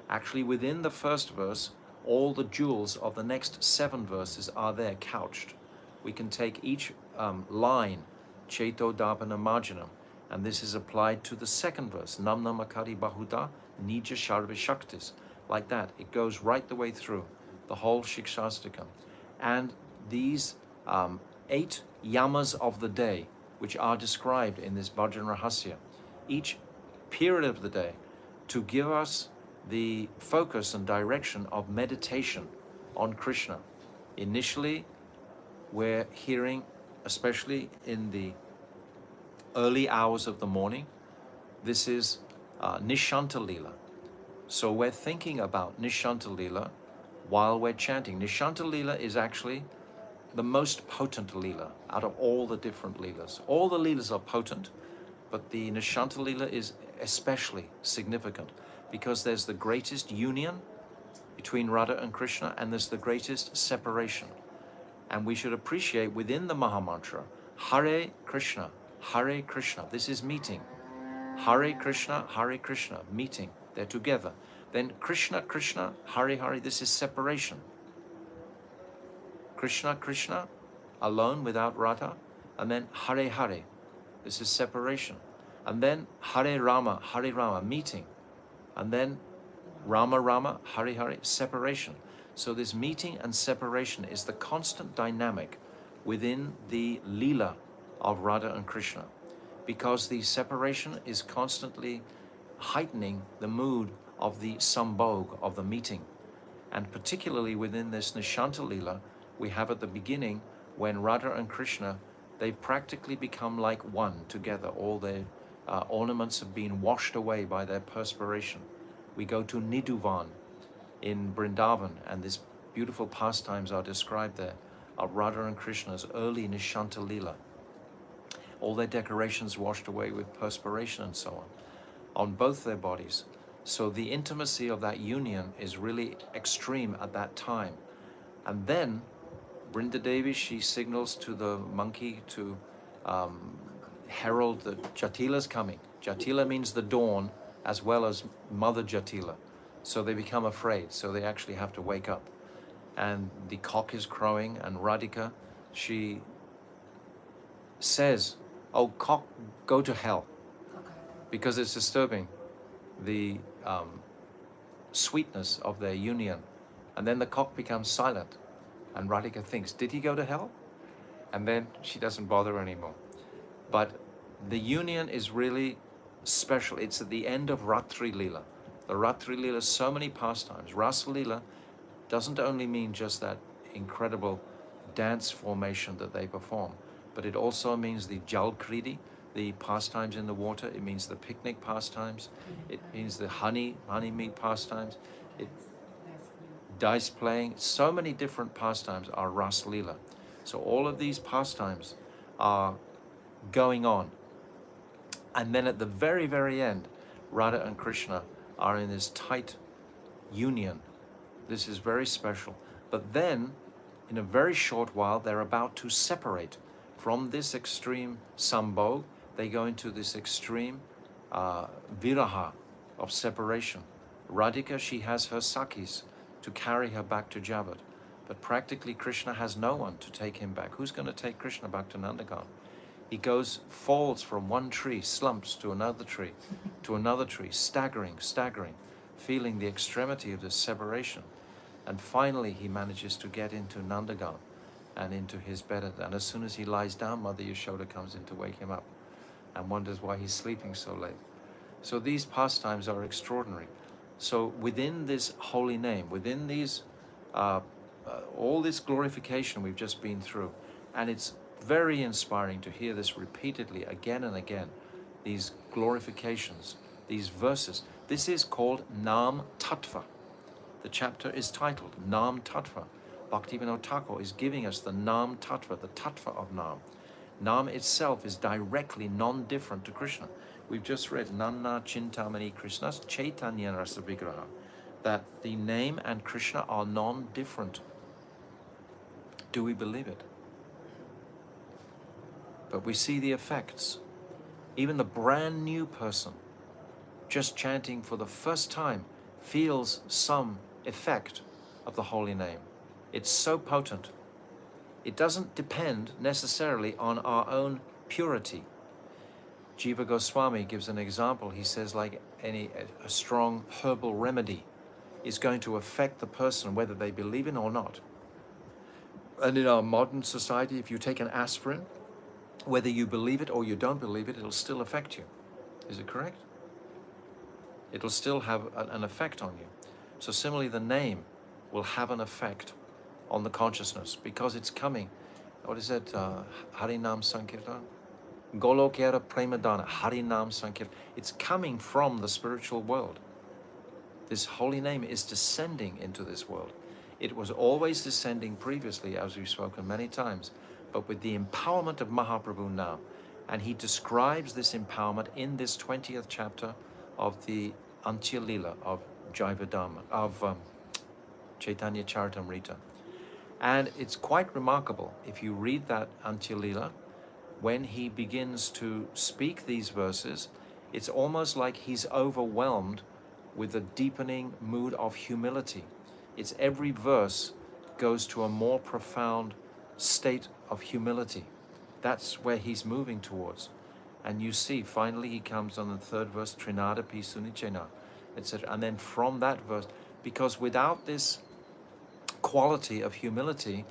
Speaker 1: Actually, within the first verse, all the jewels of the next 7 verses are there couched. We can take each line, Cheto Dapana Marjanam, and this is applied to the second verse, Nam Namakari Bahuda Nija Sharva Shaktis. Like that, it goes right the way through the whole Shikshastakam. And these 8 yamas of the day, which are described in this Bhajan Rahasya, each period of the day, to give us the focus and direction of meditation on Krishna. Initially, we're hearing, especially in the early hours of the morning, this is Nishanta Lila. So we're thinking about Nishanta Lila while we're chanting. Nishanta Lila is actually the most potent Lila out of all the different Leelas. All the Leelas are potent, but the Nishanta Lila is especially significant because there's the greatest union between Radha and Krishna, and there's the greatest separation. And we should appreciate within the Mahamantra, Hare Krishna, Hare Krishna. This is meeting. Hare Krishna, meeting. They're together. Then Krishna, Krishna, Hare Hare. This is separation. Krishna, Krishna, alone without Radha. And then Hare Hare. This is separation. And then Hare Rama, meeting. And then Rama Rama, Hare Hare, separation. So this meeting and separation is the constant dynamic within the Leela of Radha and Krishna, because the separation is constantly heightening the mood of the sambhog, of the meeting. And particularly within this Nishanta Leela, we have at the beginning when Radha and Krishna, they've practically become like one together. All their ornaments have been washed away by their perspiration. We go to Nidhuvan in Vrindavan, and these beautiful pastimes are described there of Radha and Krishna's early Nishanta Leela. All their decorations washed away with perspiration and so on both their bodies. So the intimacy of that union is really extreme at that time. And then Brinda Devi, she signals to the monkey to herald that Jatila's coming. Jatila means the dawn as well as Mother Jatila. So they become afraid, so they actually have to wake up. And the cock is crowing, and Radhika, she says, "Oh, cock, go to hell," because it's disturbing the sweetness of their union. And then the cock becomes silent, and Radhika thinks, did he go to hell? And then she doesn't bother anymore. But the union is really special. It's at the end of Ratri Leela. The Ratri Leela, so many pastimes. Rasa Leela doesn't only mean just that incredible dance formation that they perform, but it also means the Jal Kridi, the pastimes in the water. It means the picnic pastimes. It means the honey meat pastimes. It, dice playing. So many different pastimes are Ras Leela. So all of these pastimes are going on. And then at the very, very end, Radha and Krishna are in this tight union. This is very special. But then, in a very short while, they're about to separate. From this extreme sambhog, they go into this extreme viraha of separation. Radhika, she has her sakis to carry her back to Javat. But practically Krishna has no one to take him back. Who's going to take Krishna back to Nandagan? He falls from one tree, slumps to another tree, staggering, feeling the extremity of this separation. And finally he manages to get into Nandagan and into his bed. And as soon as he lies down, Mother Yashoda comes in to wake him up and wonders why he's sleeping so late. So these pastimes are extraordinary. So within this holy name, within these, all this glorification we've just been through, and it's very inspiring to hear this repeatedly again and again, these glorifications, these verses. This is called Nama-tattva. The chapter is titled Nama-tattva. Bhaktivinoda Thakur is giving us the Nama-tattva, the tattva of Nam. Nam itself is directly non-different to Krishna. We've just read Nanna Chintamani Krishna's Chaitanya Rasa Vigraha, that the name and Krishna are non-different. Do we believe it? But we see the effects. Even the brand new person, just chanting for the first time, feels some effect of the holy name. It's so potent. It doesn't depend necessarily on our own purity. Jiva Goswami gives an example. He says, like a strong herbal remedy is going to affect the person whether they believe in or not. And in our modern society, if you take an aspirin, whether you believe it or you don't believe it, it'll still affect you. Is it correct? It'll still have an effect on you. So similarly, the name will have an effect on the consciousness because it's coming. What is it? Harinam Sankirtan? Golokera Prameya Harinam Sankirtan. It's coming from the spiritual world. This holy name is descending into this world. It was always descending previously, as we've spoken many times, but with the empowerment of Mahaprabhu now. And he describes this empowerment in this 20th chapter of the Antya Lila of Jaiva Dharma, of Chaitanya Charitamrita. And it's quite remarkable, if you read that Antya Lila, when he begins to speak these verses, it's almost like he's overwhelmed with a deepening mood of humility. It's every verse goes to a more profound state of humility. That's where he's moving towards. And you see, finally he comes on the third verse, Trinada pi sunichena, etc. And then from that verse, because without this quality of humility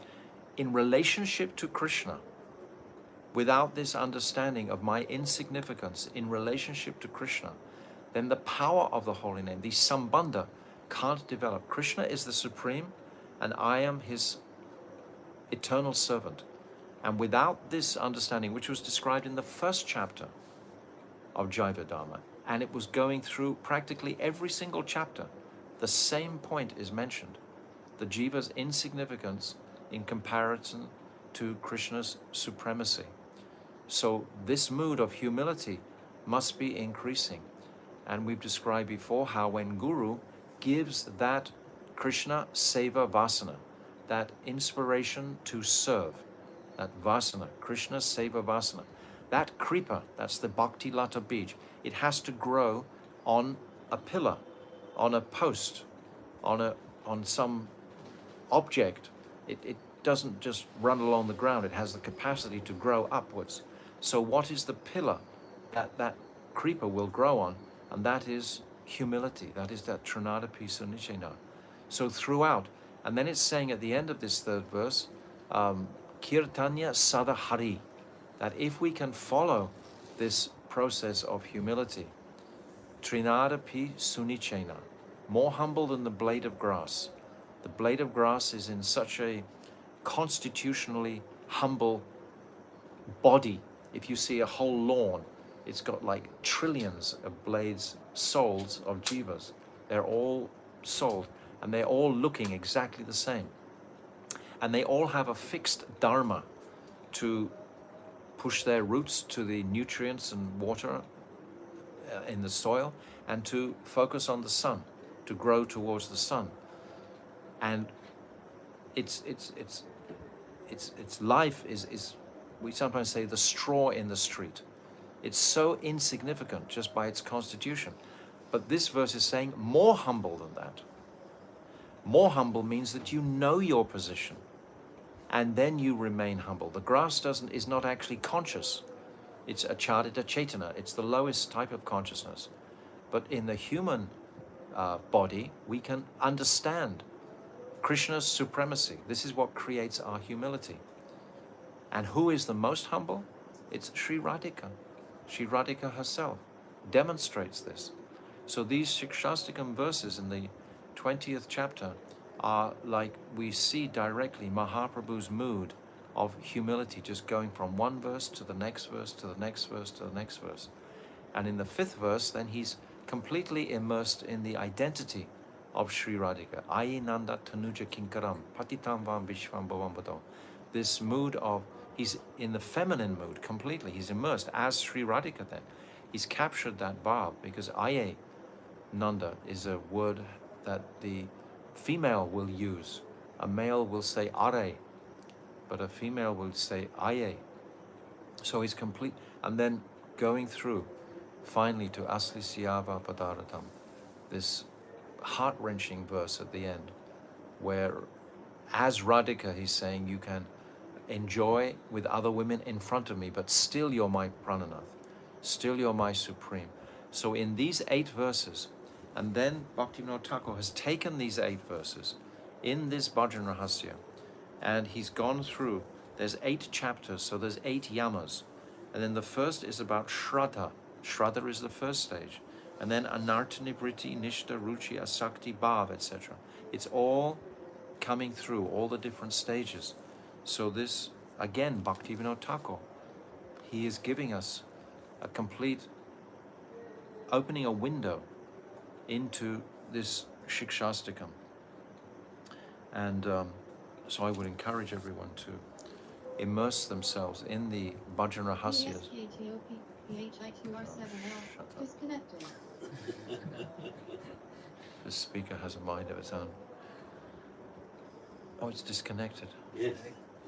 Speaker 1: in relationship to Krishna, without this understanding of my insignificance in relationship to Krishna, then the power of the holy name, the sambandha, can't develop. Krishna is the supreme and I am his eternal servant. And without this understanding, which was described in the first chapter of Jaiva Dharma, and it was going through practically every single chapter, the same point is mentioned. The jiva's insignificance in comparison to Krishna's supremacy. So this mood of humility must be increasing. And we've described before how when Guru gives that Krishna Seva Vasana, that inspiration to serve, that Vasana, Krishna Seva Vasana, that kripa, that's the Bhakti Lata Bij, it has to grow on a pillar, on a post, on some object. It doesn't just run along the ground, it has the capacity to grow upwards. So what is the pillar that kripa will grow on? And that is humility, that is that Trinada pi sunichena. So throughout, and then it's saying at the end of this third verse, Kirtanya Sada Hari, that if we can follow this process of humility, Trinada pi sunichena, more humble than the blade of grass. The blade of grass is in such a constitutionally humble body. If you see a whole lawn It's got like trillions of blades, souls of jivas. They're all sold, and they're all looking exactly the same. And they all have a fixed dharma to push their roots to the nutrients and water in the soil, and to focus on the sun, to grow towards the sun. And its life is, we sometimes say, the straw in the street. It's so insignificant just by its constitution. But this verse is saying more humble than that. More humble means that you know your position, and then you remain humble. The grass is not actually conscious. It's achadita chetana. It's the lowest type of consciousness. But in the human body, we can understand Krishna's supremacy. This is what creates our humility. And who is the most humble? It's Sri Radhika. Sri Radhika herself demonstrates this. So these Shikshastikam verses in the 20th chapter are like, we see directly Mahaprabhu's mood of humility, just going from one verse to the next verse, to the next verse, to the next verse. And in the 5th verse, then he's completely immersed in the identity of Sri Radhika. Ayi Nanda Tanuja Kinkaram, Patitam Vam Vishvam Bhavam Badam. This mood of, he's in the feminine mood completely. He's immersed as Sri Radhika then. He's captured that bhav, because Aye Nanda is a word that the female will use. A male will say Are, but a female will say Aye. So he's complete. And then going through finally to Asli Siyava Padaratam, this heart-wrenching verse at the end, where as Radhika he's saying, you can enjoy with other women in front of me, but still you're my Prananath, still you're my supreme. So in these 8 verses, and then Bhaktivinoda Thakur has taken these 8 verses in this Bhajan Rahasya, and he's gone through, there's 8 chapters, so there's 8 yamas. And then the first is about Shraddha. Shraddha is the first stage. And then Anartha Nivriti, Nishta, Ruchi, Asakti, Bhav, etc. It's all coming through, all the different stages. So this, again, Bhaktivinoda Thakur, he is giving us a complete, opening a window into this Shikshastikam. And so I would encourage everyone to immerse themselves in the Bhajan Rahasyas.
Speaker 2: Disconnected.
Speaker 1: The speaker has a mind of its own. Oh, it's disconnected.
Speaker 4: Yes.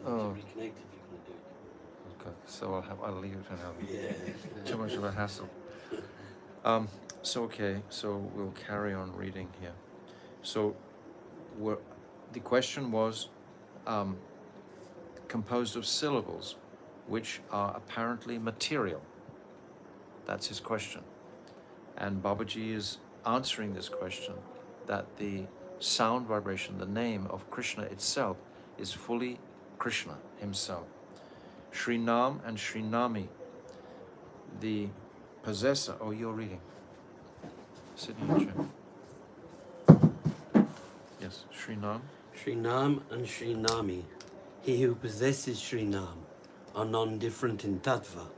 Speaker 1: Oh.
Speaker 4: Reconnect if you can do it.
Speaker 1: Okay, so I'll leave it for now.
Speaker 4: Yeah.
Speaker 1: Too much of a hassle. So we'll carry on reading here. So the question was composed of syllables which are apparently material. That's his question. And Babaji is answering this question, that the sound vibration, the name of Krishna itself, is fully Krishna himself. Sri Nam and Sri Nami, the possessor. Oh, you're reading. Sit in the chair. Yes, Sri Nam.
Speaker 4: Sri Nam and Sri Nami, he who possesses Sri Nam, are non-different in tattva.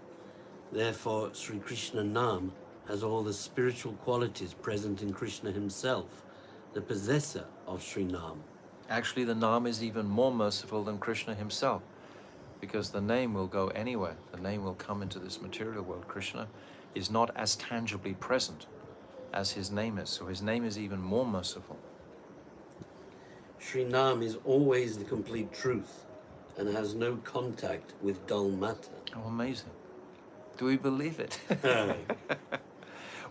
Speaker 4: Therefore, Sri Krishna Nam has all the spiritual qualities present in Krishna himself, the possessor of Sri Nam.
Speaker 1: Actually, the Nam is even more merciful than Krishna himself, because the name will go anywhere. The name will come into this material world. Krishna is not as tangibly present as his name is, so his name is even more merciful.
Speaker 4: Sri Nam is always the complete truth and has no contact with dull matter.
Speaker 1: Oh, amazing. Do we believe it?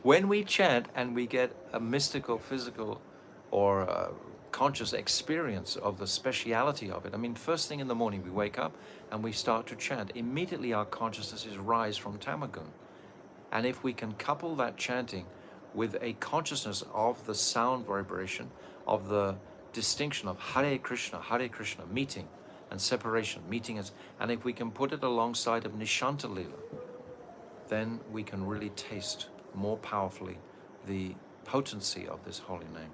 Speaker 1: When we chant and we get a mystical, physical, or conscious experience of the speciality of it. I mean, first thing in the morning we wake up and we start to chant. Immediately our consciousnesses rise from Tamagun. And if we can couple that chanting with a consciousness of the sound vibration, of the distinction of Hare Krishna, meeting and separation, and if we can put it alongside of Nishanta Lila, then we can really taste more powerfully the potency of this holy name.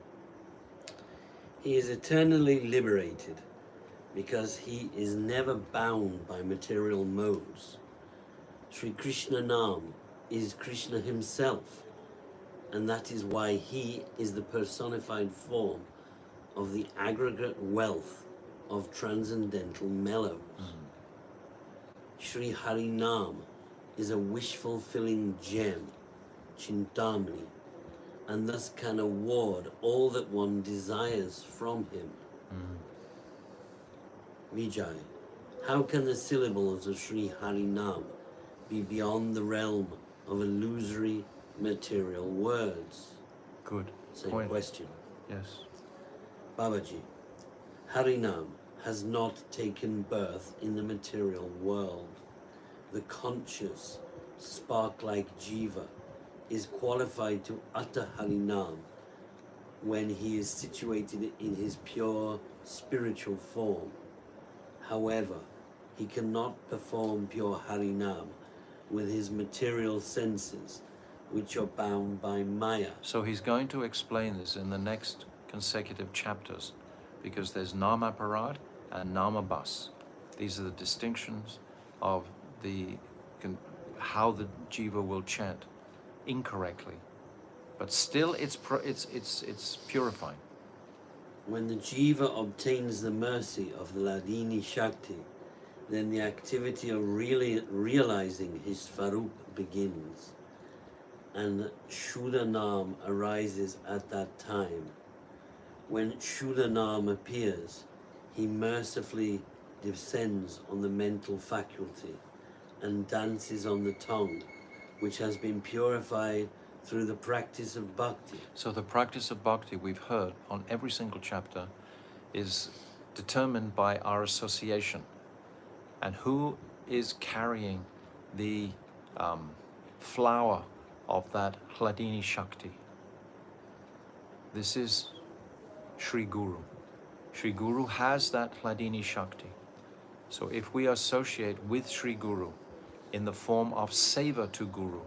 Speaker 4: He is eternally liberated because he is never bound by material modes. Sri Krishna Nam is Krishna himself, and that is why he is the personified form of the aggregate wealth of transcendental mellows. Sri Harinam is a wish-fulfilling gem, Chintamani, and thus can award all that one desires from him. Vijay, how can the syllables of Sri Harinam be beyond the realm of illusory material words?
Speaker 1: Good
Speaker 4: Same
Speaker 1: point.
Speaker 4: question.
Speaker 1: Yes.
Speaker 4: Babaji, Harinam has not taken birth in the material world. The conscious, spark-like Jiva is qualified to utter Harinam when he is situated in his pure spiritual form. However, he cannot perform pure Harinam with his material senses, which are bound by Maya.
Speaker 1: So he's going to explain this in the next consecutive chapters, because there's Nama-parad and Nama-bas. These are the distinctions of how the jiva will chant incorrectly, but still it's purifying.
Speaker 4: When the Jiva obtains the mercy of the Ladini Shakti, then the activity of really realizing his Svarup begins, and Shuddhanam arises at that time. When Shuddhanam appears, he mercifully descends on the mental faculty and dances on the tongue, which has been purified through the practice of bhakti.
Speaker 1: So the practice of bhakti, we've heard on every single chapter, is determined by our association. And who is carrying the flower of that Hladini Shakti? This is Sri Guru. Sri Guru has that Hladini Shakti. So if we associate with Sri Guru in the form of seva to Guru,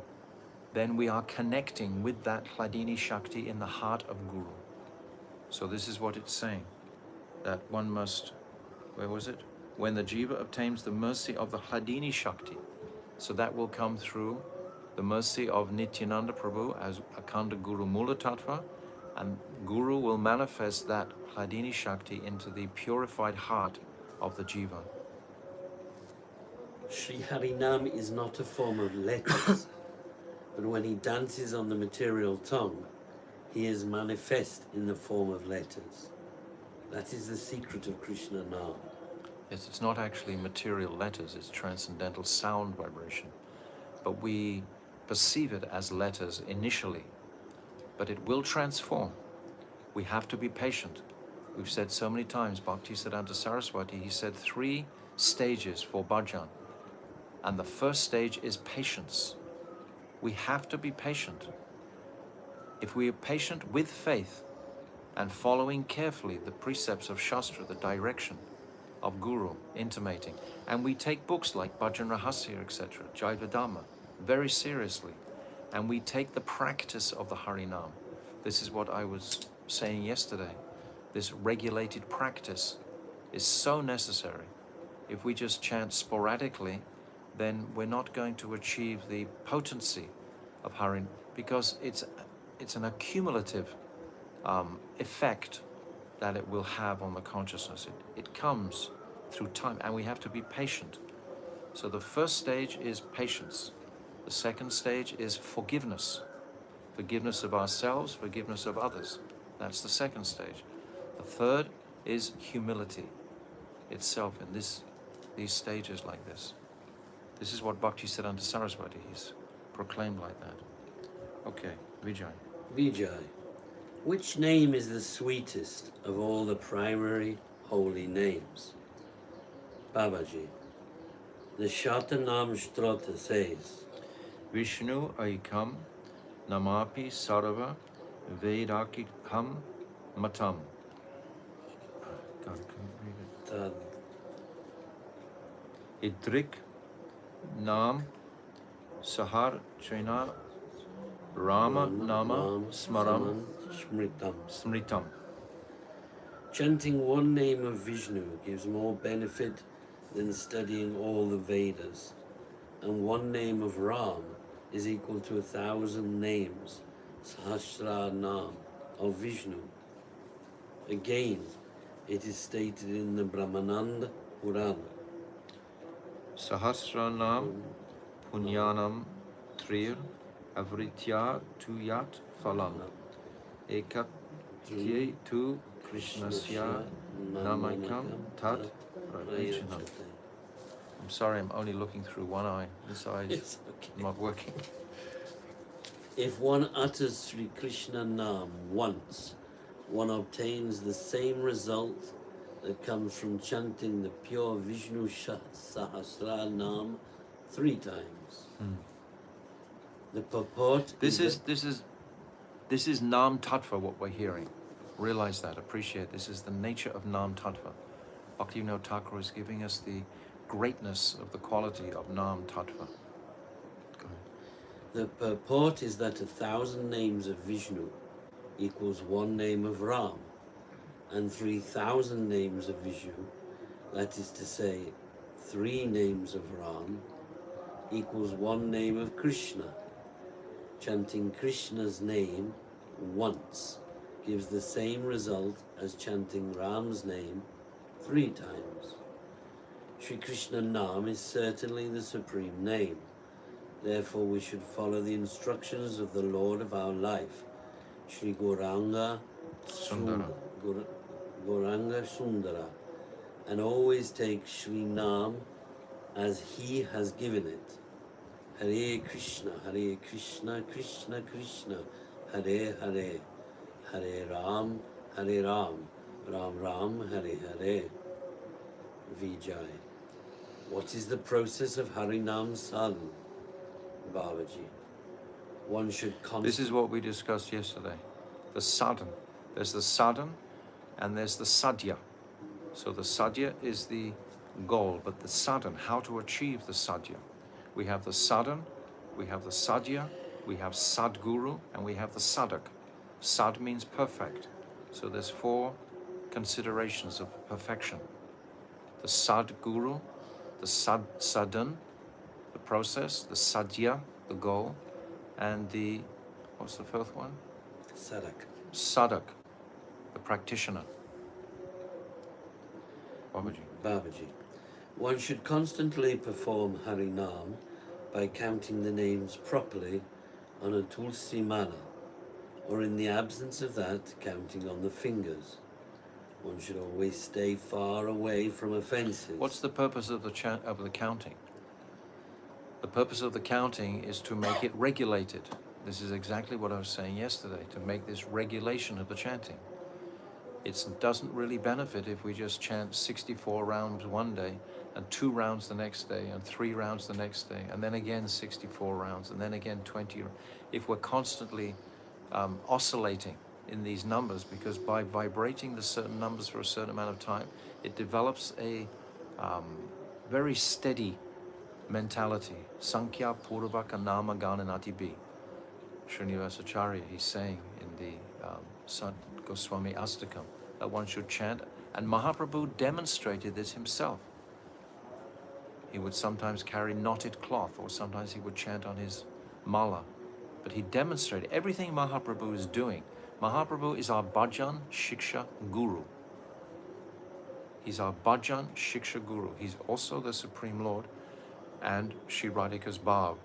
Speaker 1: then we are connecting with that Hladini Shakti in the heart of Guru. So this is what it's saying, that one must, where was it? When the jiva obtains the mercy of the Hladini Shakti, so that will come through the mercy of Nityananda Prabhu as Akhanda Guru Mula-tattva, and Guru will manifest that Hladini Shakti into the purified heart of the jiva.
Speaker 4: Sri Harinam is not a form of letters, but when he dances on the material tongue, he is manifest in the form of letters. That is the secret of Krishna Nam.
Speaker 1: Yes, it's not actually material letters, it's transcendental sound vibration. But we perceive it as letters initially, but it will transform. We have to be patient. We've said so many times, Bhaktisiddhanta Saraswati, he said 3 stages for bhajan. And the first stage is patience. We have to be patient. If we are patient with faith and following carefully the precepts of Shastra, the direction of Guru intimating, and we take books like Bhajan Rahasya, etc., Jaiva Dharma, very seriously, and we take the practice of the Harinam. This is what I was saying yesterday. This regulated practice is so necessary. If we just chant sporadically, then we're not going to achieve the potency of Harin, because it's an accumulative effect that it will have on the consciousness. It comes through time, and we have to be patient. So the first stage is patience. The second stage is forgiveness. Forgiveness of ourselves, forgiveness of others. That's the second stage. The third is humility itself in these stages like this. This is what Bhaktisiddhanta Saraswati is proclaimed like that. Okay, Vijay.
Speaker 4: Vijay, which name is the sweetest of all the primary holy names? Babaji, the Shatanam Shtrota says,
Speaker 1: Vishnu Aikam Namapi Sarva Vedakikam Matam. God, can you read it? Idrik Nam Sahar Chena Rama Nama Smaram Smritam.
Speaker 4: Chanting one name of Vishnu gives more benefit than studying all the Vedas, and one name of Ram is equal to 1,000 names, Sahasra Nam, of Vishnu. Again, it is stated in the Brahmananda Purana.
Speaker 1: Sahasranam punyanam trir avritya tuyat phalam ekatye tu krishnasya namakam tat prayachanam. I'm sorry, I'm only looking through one eye. This eye is
Speaker 4: It's okay.
Speaker 1: not working.
Speaker 4: If one utters Sri Krishna Nam once, one obtains the same result that comes from chanting the pure Vishnu Sahasra Nam 3 times. The purport
Speaker 1: This is Nama-tattva, what we're hearing. Realize that, appreciate. This is the nature of Nama-tattva. Bhaktivinoda Thakur is giving us the greatness of the quality of Nama-tattva. Go ahead.
Speaker 4: The purport is that 1,000 names of Vishnu equals 1 name of Ram, and 3,000 names of Vishnu, that is to say, 3 names of Ram, equals 1 name of Krishna. Chanting Krishna's name once gives the same result as chanting Ram's name 3 times. Shri Krishna Nam is certainly the supreme name. Therefore we should follow the instructions of the Lord of our life, Shri Gauranga Sundara, and always take Shri Nam as he has given it. Hare Krishna, Krishna Krishna, Hare Hare, Hare Ram, Ram Ram, Hare Hare. Vijay. What is the process of Harinam sadhana, Babaji? One should
Speaker 1: This is what we discussed yesterday. The sadhan. There's the sadhan and there's the sadhya. So the sadhya is the goal, but the sadhan, how to achieve the sadhya. We have the sadhan, we have the sadhya, we have sadguru, and we have the sadak. Sad means perfect. So there's 4 considerations of perfection. The sadguru, the sadhan, the process, the sadhya, the goal, and the, what's the 4th one?
Speaker 4: Sadak.
Speaker 1: Sadak, the practitioner.
Speaker 4: Babaji. One should constantly perform Harinam by counting the names properly on a tulsi mala, or in the absence of that, counting on the fingers. One should always stay far away from offences.
Speaker 1: What's the purpose of the counting? The purpose of the counting is to make it regulated. This is exactly what I was saying yesterday, to make this regulation of the chanting. It doesn't really benefit if we just chant 64 rounds one day, and 2 rounds the next day, and 3 rounds the next day, and then again 64 rounds, and then again 20. If we're constantly oscillating in these numbers, because by vibrating the certain numbers for a certain amount of time, it develops a very steady mentality. Sankhya Purvaka Nama Gananati Bi. Srinivasacharya, he's saying in the Sant Goswami Astakam, that one should chant, and Mahaprabhu demonstrated this himself. He would sometimes carry knotted cloth, or sometimes he would chant on his mala. But he demonstrated everything Mahaprabhu is doing. Mahaprabhu is our bhajan shiksha guru. He's our bhajan shiksha guru. He's also the Supreme Lord and Shri Radhika's bhav.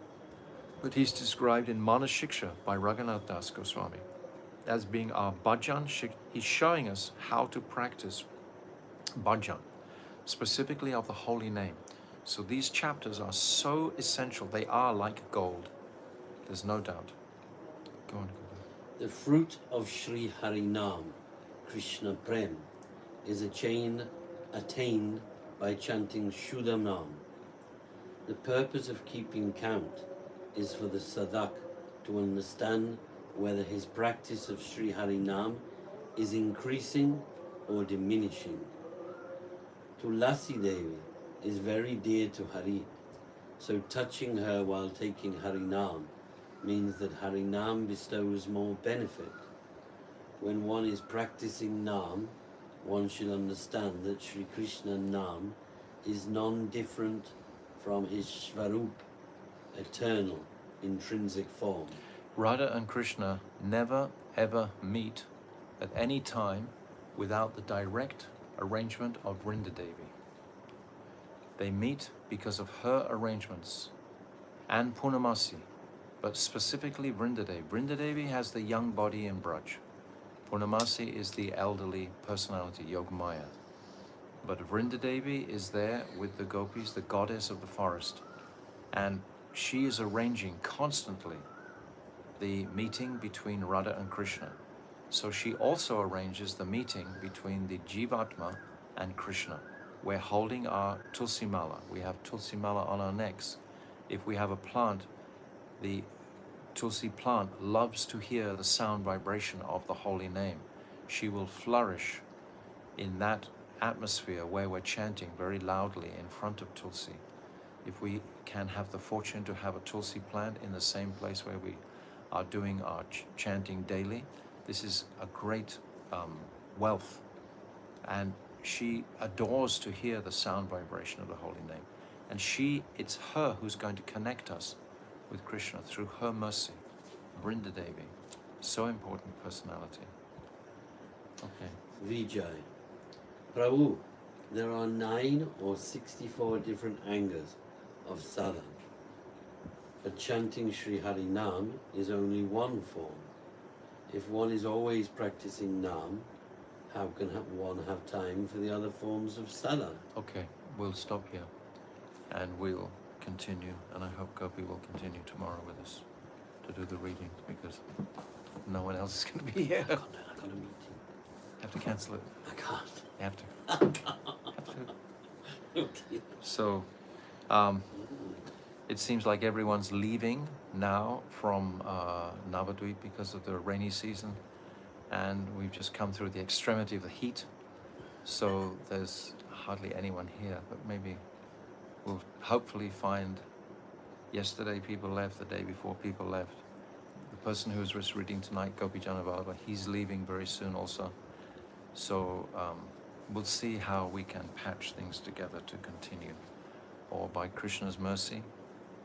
Speaker 1: But he's described in Mana Shiksha by Raghunath Das Goswami as being our bhajan shiksha. He's showing us how to practice bhajan, specifically of the holy name. So these chapters are so essential. They are like gold. There's no doubt. Go on.
Speaker 4: The fruit of Sri Harinam, Krishna Prem, is attained by chanting Shuddha Nam. The purpose of keeping count is for the sadhak to understand whether his practice of Sri Harinam is increasing or diminishing. Tulasi Devi is very dear to Hari, so touching her while taking Harinam means that Harinam bestows more benefit. When one is practicing Nam, one should understand that Sri Krishna Nam is non-different from his Svarup, eternal, intrinsic form.
Speaker 1: Radha and Krishna never ever meet at any time without the direct arrangement of Vrinda Devi. They meet because of her arrangements and Purnamasi, but specifically Vrinda Devi. Vrinda Devi has the young body in Braj. Purnamasi is the elderly personality, Yogamaya. But Vrinda Devi is there with the gopis, the goddess of the forest, and she is arranging constantly the meeting between Radha and Krishna. So she also arranges the meeting between the Jivatma and Krishna. We're holding our Tulsi Mala. We have Tulsi Mala on our necks. If we have a plant, the Tulsi plant loves to hear the sound vibration of the holy name. She will flourish in that atmosphere where we're chanting very loudly in front of Tulsi. If we can have the fortune to have a Tulsi plant in the same place where we are doing our chanting daily, this is a great wealth. And she adores to hear the sound vibration of the holy name. And it's her who's going to connect us with Krishna through her mercy. Vrinda Devi, so important personality. Okay.
Speaker 4: Vijay. Prabhu, there are 9 or 64 different angas of sadhana. But chanting Sri Hari Nam is only one form. If one is always practicing Nam, how can one have time for the other forms of sadhana?
Speaker 1: Okay, we'll stop here and we'll continue, and I hope Gopi will continue tomorrow with us to do the reading because no one else is going to be here.
Speaker 4: I got a meeting.
Speaker 1: Have to cancel it.
Speaker 4: I can't.
Speaker 1: You have to.
Speaker 4: I can't. Okay.
Speaker 1: So, it seems like everyone's leaving now from Navadvip because of the rainy season, and we've just come through the extremity of the heat, so there's hardly anyone here, but maybe we'll hopefully find. Yesterday people left, the day before people left. The person who was just reading tonight, Gopi Janavalva, he's leaving very soon also. So we'll see how we can patch things together to continue. Or by Krishna's mercy,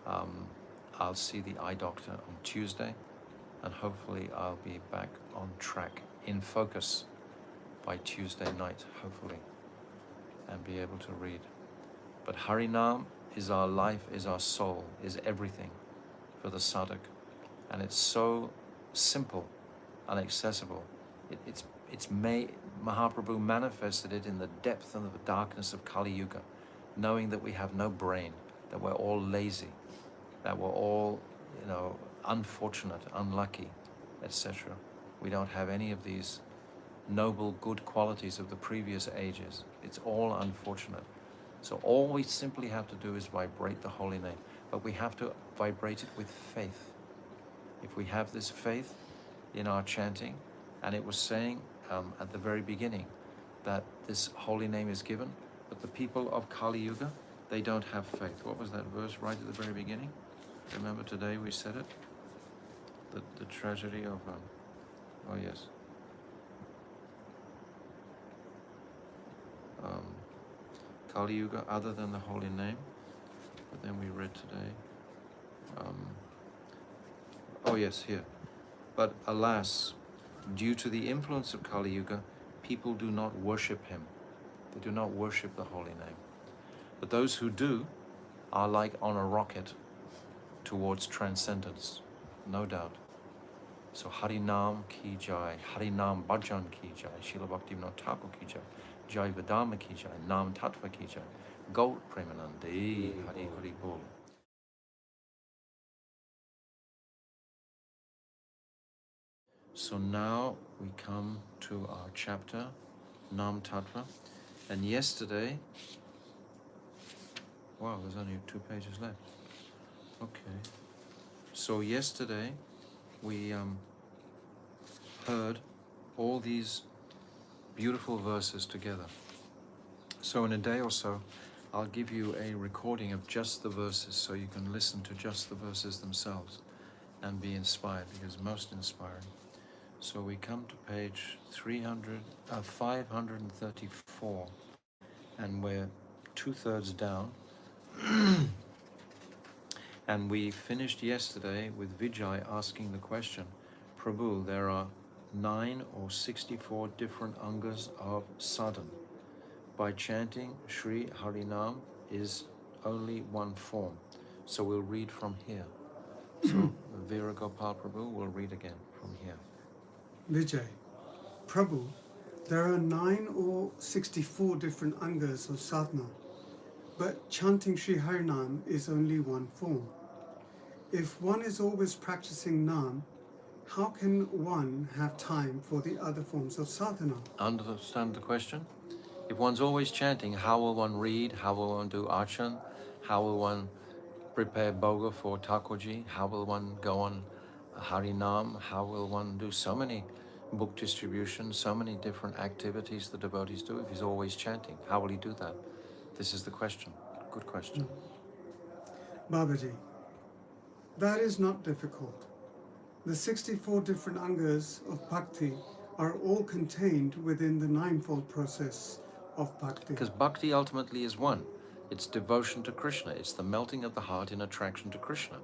Speaker 1: I'll see the eye doctor on Tuesday, and hopefully I'll be back on track, in focus by Tuesday night, hopefully, and be able to read. But Harinam is our life, is our soul, is everything for the sadhak. And it's so simple and accessible. Mahaprabhu manifested it in the depth and the darkness of Kali Yuga, knowing that we have no brain, that we're all lazy, that we're all, unfortunate, unlucky, etc. We don't have any of these noble, good qualities of the previous ages. It's all unfortunate. So all we simply have to do is vibrate the holy name, but we have to vibrate it with faith. If we have this faith in our chanting, and it was saying at the very beginning that this holy name is given, but the people of Kali Yuga, they don't have faith. What was that verse right at the very beginning? Remember today we said it? The tragedy of, oh yes. Kali Yuga, other than the holy name, but then we read today. Oh yes, here. But alas, due to the influence of Kali Yuga, people do not worship him. They do not worship the holy name. But those who do are like on a rocket towards transcendence, no doubt. So Harinam ki jai, Harinam bhajan ki jai, Srila Bhaktivinoda Thakur ki jai, Jaiva Dharma ki jai, Nama-tattva ki jai, Gaur Premanande, Hari Hari Bol. So now we come to our chapter, Nama-tattva, and yesterday, wow, there's only 2 pages left. Okay, so yesterday we heard all these beautiful verses together. So in a day or so, I'll give you a recording of just the verses so you can listen to just the verses themselves and be inspired, because most inspiring. So we come to page 534, and we're 2/3 down. And we finished yesterday with Vijay asking the question, Prabhu, there are 9 or 64 different angas of sadhana. By chanting Sri Harinam is only one form. So we'll read from here. So Veera Gopal Prabhu will read again from here.
Speaker 5: Vijay, Prabhu, there are 9 or 64 different angas of sadhana, but chanting Sri Harinam is only one form. If one is always practicing Nam, how can one have time for the other forms of sadhana?
Speaker 1: Understand the question? If one's always chanting, how will one read? How will one do archan? How will one prepare bhoga for Thakurji? How will one go on Harinam? How will one do so many book distributions, so many different activities the devotees do if he's always chanting? How will he do that? This is the question. Good question.
Speaker 5: Babaji, that is not difficult. The 64 different angas of bhakti are all contained within the ninefold process of bhakti.
Speaker 1: Because bhakti ultimately is one. It's devotion to Krishna. It's the melting of the heart in attraction to Krishna.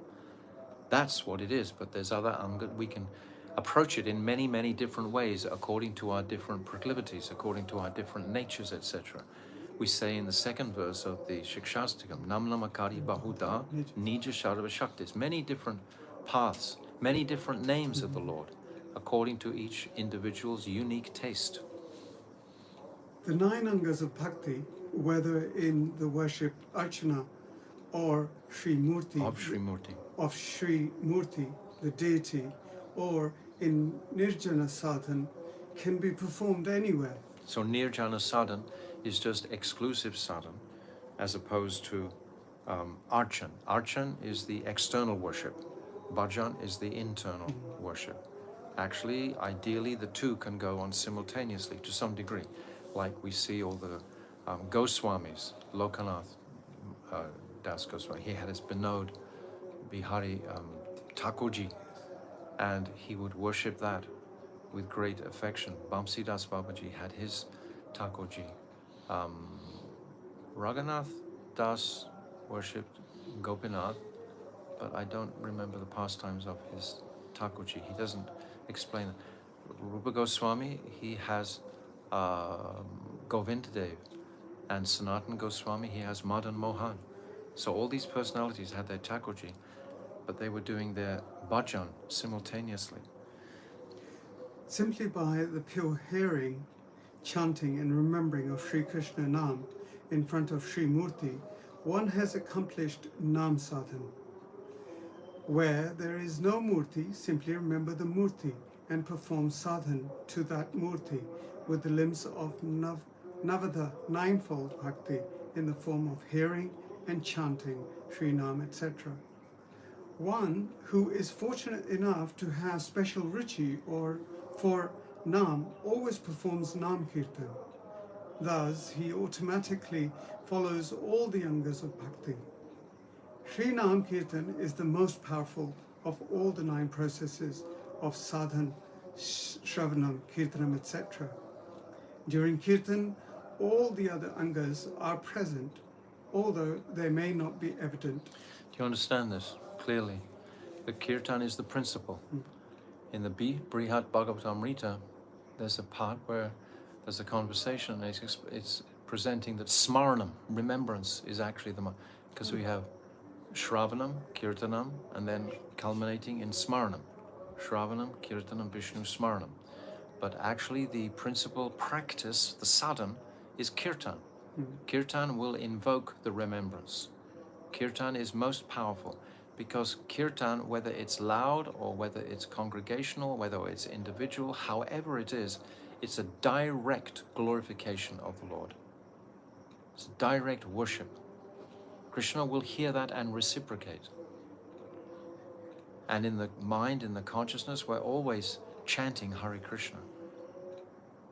Speaker 1: That's what it is. But there's other angas. We can approach it in many, many different ways according to our different proclivities, according to our different natures, etc. We say in the second verse of the Shikshastakam, Nam Namakari Bahuda Nija Sharva Shaktis, many different paths, many different names of the Lord, according to each individual's unique taste.
Speaker 5: The 9 angas of bhakti, whether in the worship Archana or Sri Murti,
Speaker 1: Of Sri Murti,
Speaker 5: the deity, or in Nirjana sadhan, can be performed anywhere.
Speaker 1: So Nirjana sadhan is just exclusive sadhan, as opposed to archan. Archan is the external worship. Bhajan is the internal worship. Actually, ideally, the two can go on simultaneously to some degree. Like we see all the Goswamis, Lokanath Das Goswami, he had his Binod Bihari Thakurji, and he would worship that with great affection. Bamsi Das Babaji had his Thakurji. Raghunath Das worshipped Gopinath, but I don't remember the pastimes of his Thakurji. He doesn't explain it. Rupa Goswami, he has Govindadev, and Sanatan Goswami, he has Madan Mohan. So all these personalities had their Thakurji, but they were doing their bhajan simultaneously.
Speaker 5: Simply by the pure hearing, chanting and remembering of Sri Krishna Nam in front of Sri Murti, one has accomplished Nam sadhan. Where there is no Murti, simply remember the Murti and perform sadhan to that Murti with the limbs of Navada, ninefold bhakti, in the form of hearing and chanting Sri Nam, etc. One who is fortunate enough to have special ruchi or for Nam always performs Nam Kirtan. Thus, he automatically follows all the angas of bhakti. Sri Nam Kirtan is the most powerful of all the 9 processes of sadhan, shravanam, kirtanam, etc. During Kirtan, all the other angas are present, although they may not be evident.
Speaker 1: Do you understand this clearly? The Kirtan is the principle. In the Brihat Bhagavatamrita, there's a part where there's a conversation, and it's presenting that Smaranam, remembrance, is actually the... Because we have Shravanam, Kirtanam, and then culminating in Smaranam. Shravanam, Kirtanam, Vishnu, Smaranam. But actually the principal practice, the sadhan, is Kirtan. Kirtan will invoke the remembrance. Kirtan is most powerful because Kirtan, whether it's loud or whether it's congregational, whether it's individual, however it is, it's a direct glorification of the Lord. It's direct worship. Krishna will hear that and reciprocate. And in the mind, in the consciousness, we're always chanting Hare Krishna.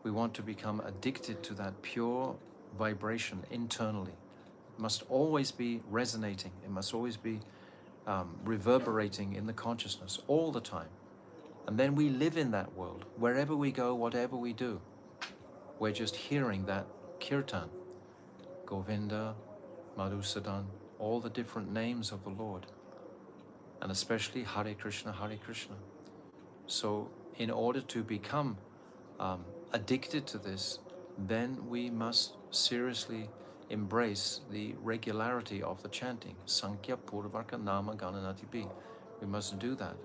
Speaker 1: We want to become addicted to that pure vibration internally. It must always be resonating. It must always be reverberating in the consciousness all the time. And then we live in that world. Wherever we go, whatever we do, we're just hearing that kirtan. Govinda, Madhusudan, all the different names of the Lord. and especially Hare Krishna, Hare Krishna. So in order to become addicted to this, then we must seriously embrace the regularity of the chanting. Sankhya Purvarka Nama Gananati Bi. We must do that.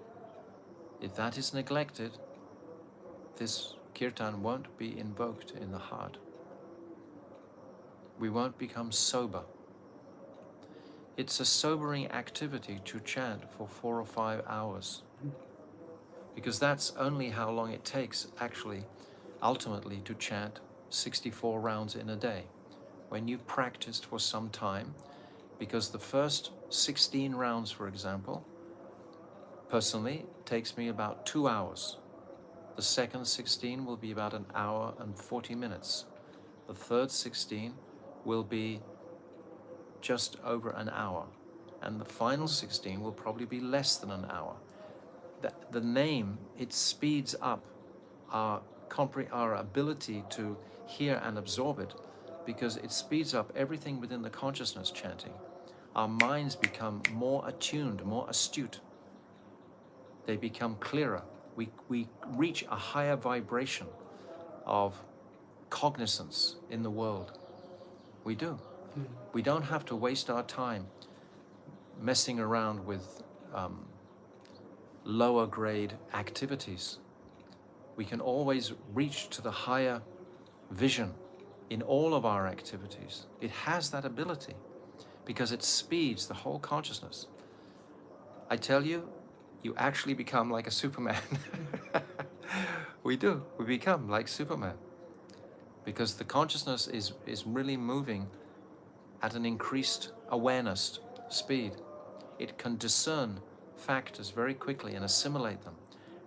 Speaker 1: If that is neglected, this kirtan won't be invoked in the heart. We won't become sober. It's a sobering activity to chant for 4 or 5 hours, because that's only how long it takes, actually, ultimately, to chant 64 rounds in a day. When you've practiced for some time, because the first 16 rounds, for example, personally, takes me about 2 hours. The second 16 will be about 1 hour and 40 minutes. The third 16 will be just over 1 hour. And the final 16 will probably be less than 1 hour. The name, it speeds up our ability to hear and absorb it, because it speeds up everything within the consciousness chanting. Our minds become more attuned, more astute. They become clearer. We reach a higher vibration of cognizance in the world. We do. We don't have to waste our time messing around with lower grade activities. We can always reach to the higher vision in all of our activities. It has that ability because it speeds the whole consciousness. I tell you, you actually become like a Superman. We do. We become like Superman because the consciousness is really moving at an increased awareness speed. It can discern factors very quickly and assimilate them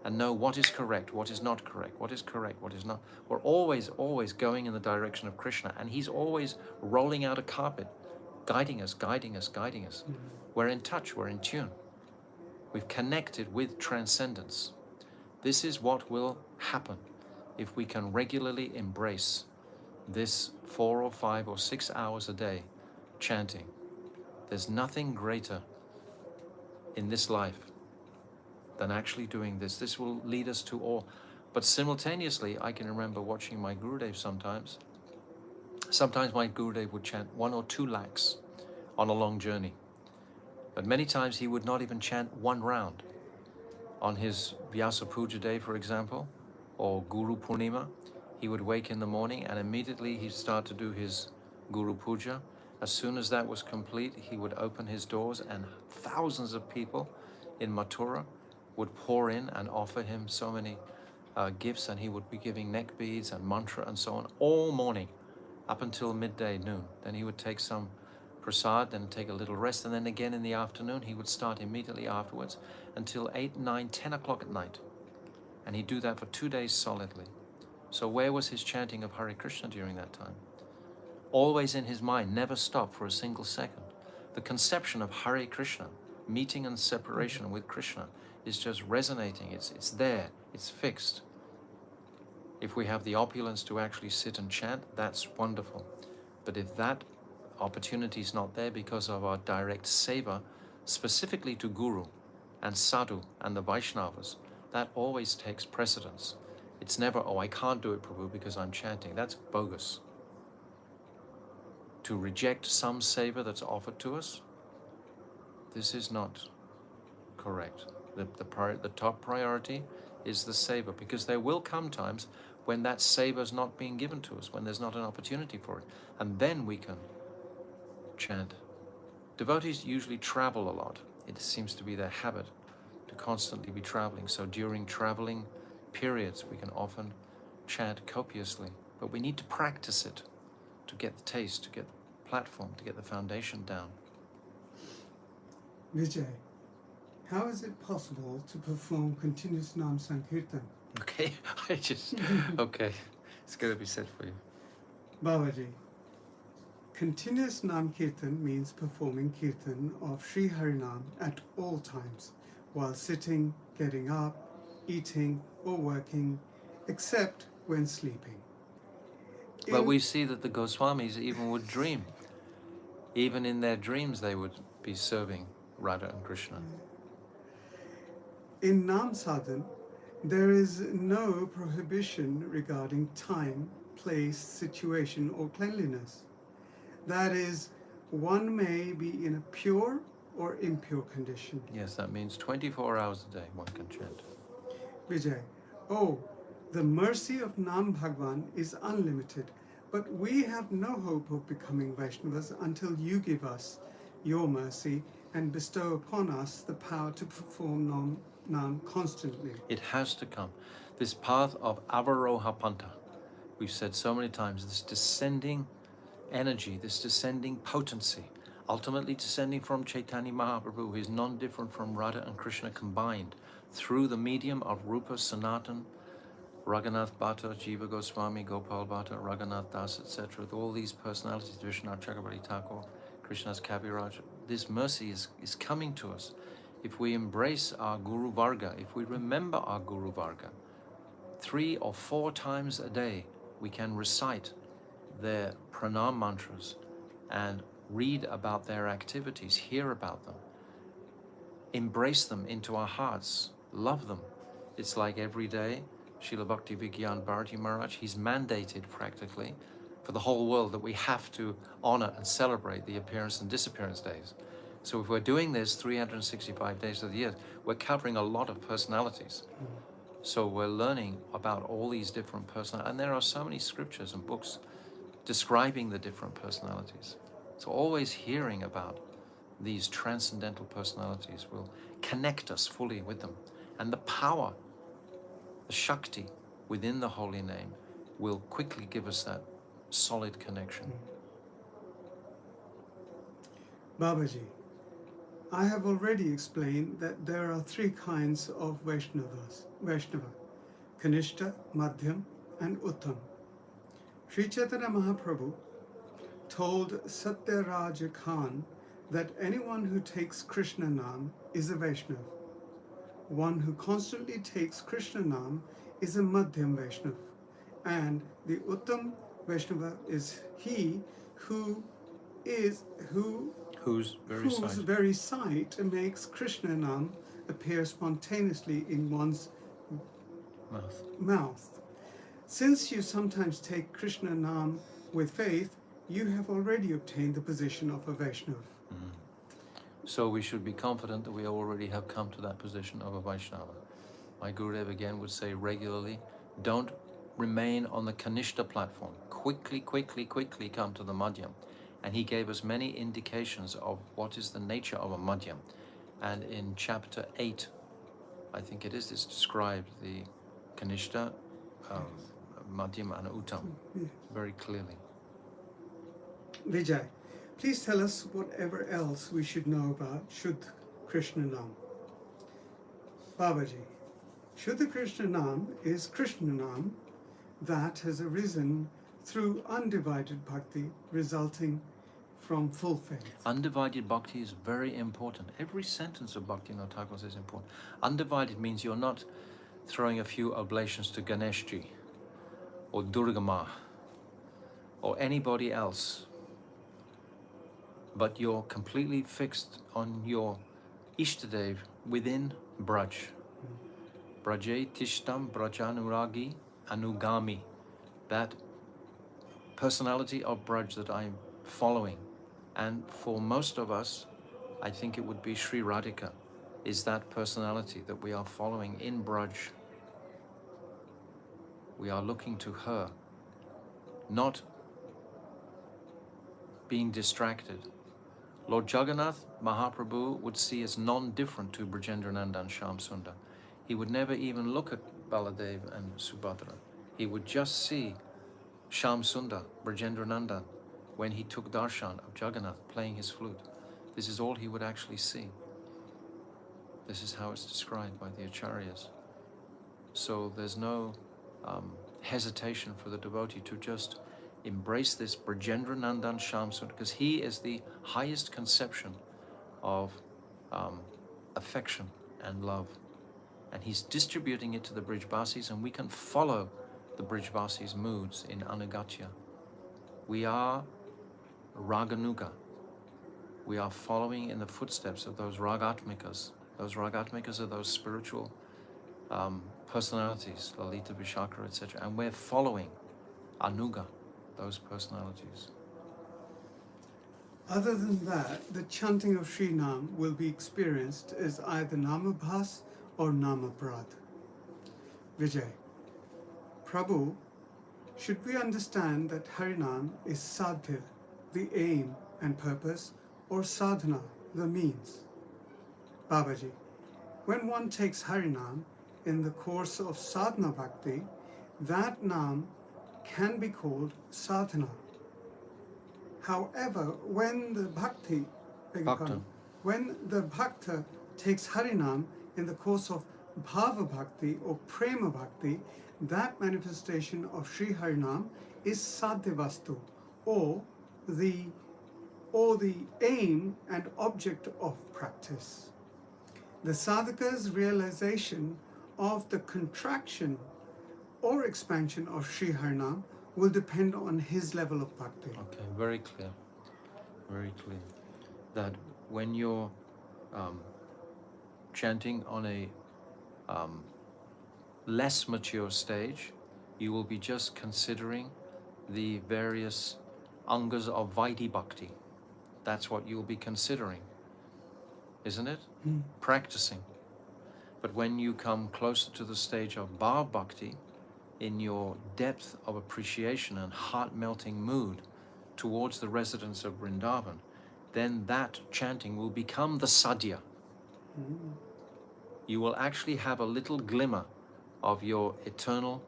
Speaker 1: and know what is correct, what is not correct, what is correct, what is not. We're always going in the direction of Krishna, and he's always rolling out a carpet, guiding us, guiding us, guiding us. We're in touch, we're in tune. We've connected with transcendence. This is what will happen if we can regularly embrace this 4 or 5 or 6 hours a day chanting. There's nothing greater in this life than actually doing this. This will lead us to all. But simultaneously, I can remember watching my Gurudev sometimes. Sometimes my Gurudev would chant 1 or 2 lakhs on a long journey. But many times he would not even chant 1 round. On his Vyasa Puja day, for example, or Guru Purnima, he would wake in the morning and immediately he'd start to do his Guru Puja. As soon as that was complete, he would open his doors and thousands of people in Mathura would pour in and offer him so many gifts, and he would be giving neck beads and mantra and so on all morning up until midday, noon. Then he would take some prasad, then take a little rest, and then again in the afternoon he would start immediately afterwards until 8, 9, 10 o'clock at night. And he'd do that for 2 days solidly. So where was his chanting of Hare Krishna during that time? Always in his mind, never stopped for a single second. The conception of Hare Krishna, meeting and separation with Krishna, is just resonating. It's there, it's fixed. If we have the opulence to actually sit and chant, that's wonderful. But if that opportunity is not there because of our direct seva, specifically to Guru and Sadhu and the Vaishnavas, that always takes precedence. It's never, oh, I can't do it, Prabhu, because I'm chanting. That's bogus. To reject some seva that's offered to us, this is not correct. The top priority is the seva, because there will come times when that seva is not being given to us, when there's not an opportunity for it, and then we can chant. Devotees usually travel a lot. It seems to be their habit to constantly be traveling. So during traveling periods, we can often chant copiously, but we need to practice it to get the taste, to get the platform, to get the foundation down.
Speaker 5: Vijay, how is it possible to perform continuous Nam Sankirtan?
Speaker 1: Okay, okay, it's going to be said for you.
Speaker 5: Babaji, continuous Nam Kirtan means performing Kirtan of Sri Harinam at all times, while sitting, getting up, eating or working, except when sleeping.
Speaker 1: But we see that the Goswamis even would dream. Even in their dreams they would be serving Radha and Krishna.
Speaker 5: In Nam Sadhan, there is no prohibition regarding time, place, situation, or cleanliness. That is, one may be in a pure or impure condition.
Speaker 1: Yes, that means 24 hours a day one can chant.
Speaker 5: Vijay, oh, the mercy of Nam Bhagwan is unlimited, but we have no hope of becoming Vaishnavas until you give us your mercy and bestow upon us the power to perform Nam constantly.
Speaker 1: It has to come. This path of Avaroha Panta, we've said so many times, this descending energy, this descending potency, ultimately descending from Chaitanya Mahaprabhu, who is non-different from Radha and Krishna combined, through the medium of Rupa Sanatan, Raghunath Bhatta, Jiva Goswami, Gopal Bhatta, Raghunath Das, etc. All these personalities, Vishwanath Chakrabarti Thakur, Krishna's Kaviraj, this mercy is coming to us. If we embrace our Guru Varga, if we remember our Guru Varga, 3 or 4 times a day, we can recite their pranam mantras and read about their activities, hear about them, embrace them into our hearts, love them. It's like every day, Srila Bhakti Vigyan Bharati Maharaj, he's mandated practically for the whole world that we have to honor and celebrate the appearance and disappearance days. So if we're doing this 365 days of the year, we're covering a lot of personalities. So we're learning about all these different personalities, and there are so many scriptures and books describing the different personalities. So always hearing about these transcendental personalities will connect us fully with them. And the power, the Shakti within the holy name will quickly give us that solid connection.
Speaker 5: Babaji, I have already explained that there are 3 kinds of Vaishnava: Kanishta, Madhyam, and Uttam. Sri Chaitanya Mahaprabhu told Satyaraja Khan that anyone who takes Krishna Nam is a Vaishnava. One who constantly takes Krishna Nam is a Madhyam Vaishnava, and the Uttam Vaishnava is he whose very sight makes Krishna Nam appear spontaneously in one's mouth. Since you sometimes take Krishna Nam with faith, you have already obtained the position of a Vaishnava.
Speaker 1: So we should be confident that we already have come to that position of a Vaishnava. My Gurudev again would say regularly, don't remain on the Kanishta platform. Quickly come to the Madhyam. And he gave us many indications of what is the nature of a Madhyam. And in chapter 8, I think it is, it's described the Kanishta, Madhyam and Uttam very clearly.
Speaker 5: Vijay, please tell us whatever else we should know about Shuddha Krishna Nam. Babaji, Shuddha Krishna Nam is Krishna Nam that has arisen through undivided bhakti resulting from full faith.
Speaker 1: Undivided bhakti is very important. Every sentence of Bhaktivinoda Thakur is important. Undivided means you're not throwing a few oblations to Ganeshji or Durga Ma or anybody else, but you're completely fixed on your Ishtadev within Braj. Braje Tishtam Brajanuragi Anugami. That personality of Braj that I'm following. And for most of us, I think it would be Sri Radhika, is that personality that we are following in Braj. We are looking to her, not being distracted. Lord Jagannath Mahaprabhu would see as non-different to Brajendrananda and Shyam Sundar. He would never even look at Baladev and Subhadra. He would just see Shyam Sundar, Brajendrananda, when he took darshan of Jagannath playing his flute. This is all he would actually see. This is how it's described by the Acharyas. So there's no hesitation for the devotee to just embrace this Brajendranandan Shyam Sundar, because he is the highest conception of affection and love. And he's distributing it to the Brijbasis, and we can follow the Brijbasis' moods in Anugatya. We are Raganuga. We are following in the footsteps of those Ragatmikas Those Ragatmikas are those spiritual personalities, Lalita, Vishakha, etc. And we're following Anuga, those personalities.
Speaker 5: Other than that, the chanting of Sri Nam will be experienced as either Namabhas or Namaprad. Vijay. Prabhu, should we understand that Harinam is sadhya, the aim and purpose, or sadhana, the means? Babaji, when one takes Harinam in the course of sadhana bhakti, that Nam can be called sadhana. However, when the bhakta takes Harinam in the course of bhava bhakti or prema bhakti, that manifestation of Sri Harinam is sadhyavastu, or the aim and object of practice. The sadhaka's realization of the contraction or expansion of Sri Harinam will depend on his level of bhakti.
Speaker 1: Okay, very clear. Very clear. That when you're chanting on a less mature stage, you will be just considering the various angas of Vaidhi Bhakti. That's what you'll be considering, isn't it? Practicing. But when you come closer to the stage of Bhav Bhakti, in your depth of appreciation and heart-melting mood towards the residents of Vrindavan, then that chanting will become the sadhya. You will actually have a little glimmer of your eternal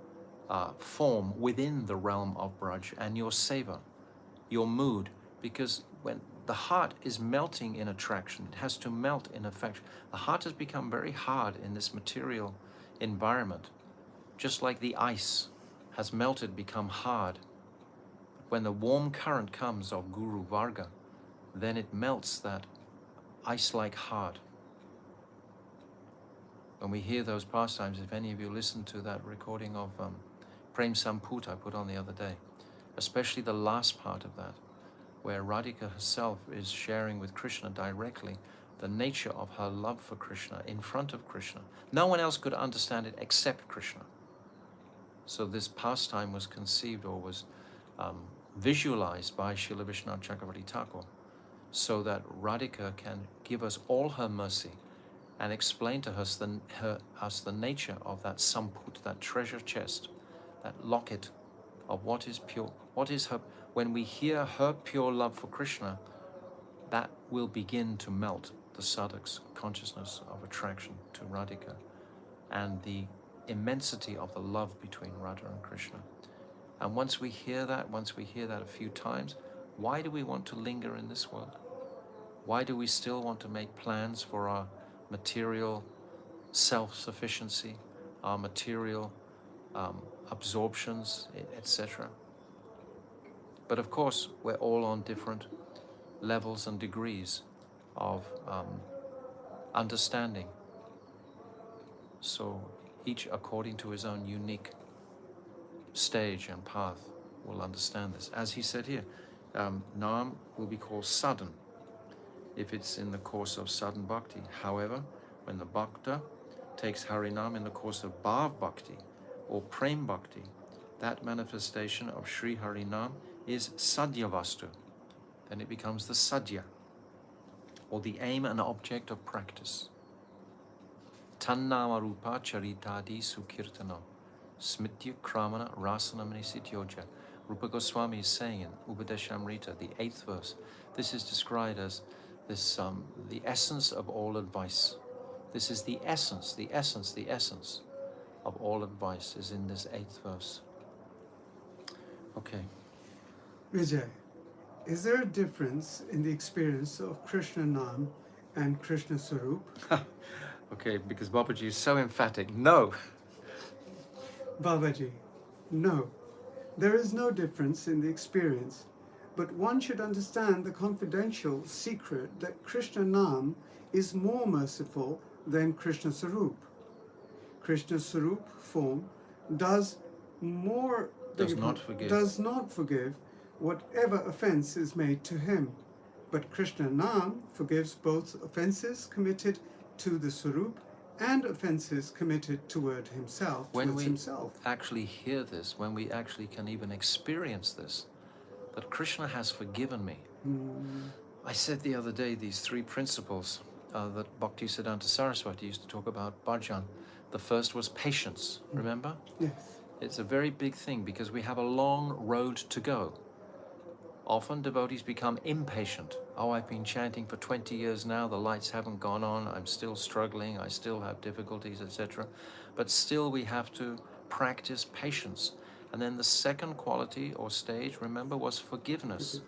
Speaker 1: form within the realm of Braj and your seva, your mood, because when the heart is melting in attraction, it has to melt in affection. The heart has become very hard in this material environment, just like the ice has melted, become hard. When the warm current comes of Guru Varga, then it melts that ice-like heart. When we hear those pastimes, if any of you listen to that recording of Prem Samput I put on the other day, especially the last part of that, where Radhika herself is sharing with Krishna directly the nature of her love for Krishna in front of Krishna. No one else could understand it except Krishna. So this pastime was conceived or was visualized by Srila Vishwanath Chakravarti Thakur, so that Radhika can give us all her mercy and explain to us the nature of that samput, that treasure chest, that locket of what is pure, what is her. When we hear her pure love for Krishna, that will begin to melt the sadhak's consciousness of attraction to Radhika and the immensity of the love between Radha and Krishna. And once we hear that a few times, why do we want to linger in this world? Why do we still want to make plans for our material self-sufficiency, our material absorptions, etc.? But of course, we're all on different levels and degrees of understanding. So each according to his own unique stage and path will understand this. As he said here, Nam will be called sadhan if it's in the course of sadhan bhakti. However, when the bhakta takes Harinam in the course of Bhav Bhakti or Prem Bhakti, that manifestation of Sri Harinam is Sadhyavastu. Then it becomes the Sadhya, or the aim and object of practice. Tannama Rupa Charitadi Sukirtana Smitya Kramana Rasanamani Sityoja. Rupa Goswami is saying in Upadeshamrita, the 8th verse, this is described as this the essence of all advice. This is the essence of all advice is in this 8th verse. Okay.
Speaker 5: Vijay, is there a difference in the experience of Krishna Nam and Krishna Sarup?
Speaker 1: Okay, because Babaji is so emphatic. No.
Speaker 5: Babaji, no. There is no difference in the experience, but one should understand the confidential secret that Krishna Nam is more merciful than Krishna Sarup. Krishna Sarup form does not forgive whatever offense is made to him, but Krishna Nam forgives both offenses committed to the Swarup and offenses committed toward himself,
Speaker 1: When
Speaker 5: towards
Speaker 1: we
Speaker 5: himself.
Speaker 1: actually hear this, when we actually can even experience this, that Krishna has forgiven me. I said the other day these three principles that Bhaktisiddhanta Saraswati used to talk about, bhajan. The first was patience, remember?
Speaker 5: Yes.
Speaker 1: It's a very big thing because we have a long road to go. Often devotees become impatient. Oh, I've been chanting for 20 years now, the lights haven't gone on, I'm still struggling, I still have difficulties, etc. But still we have to practice patience. And then the second quality or stage, remember, was forgiveness.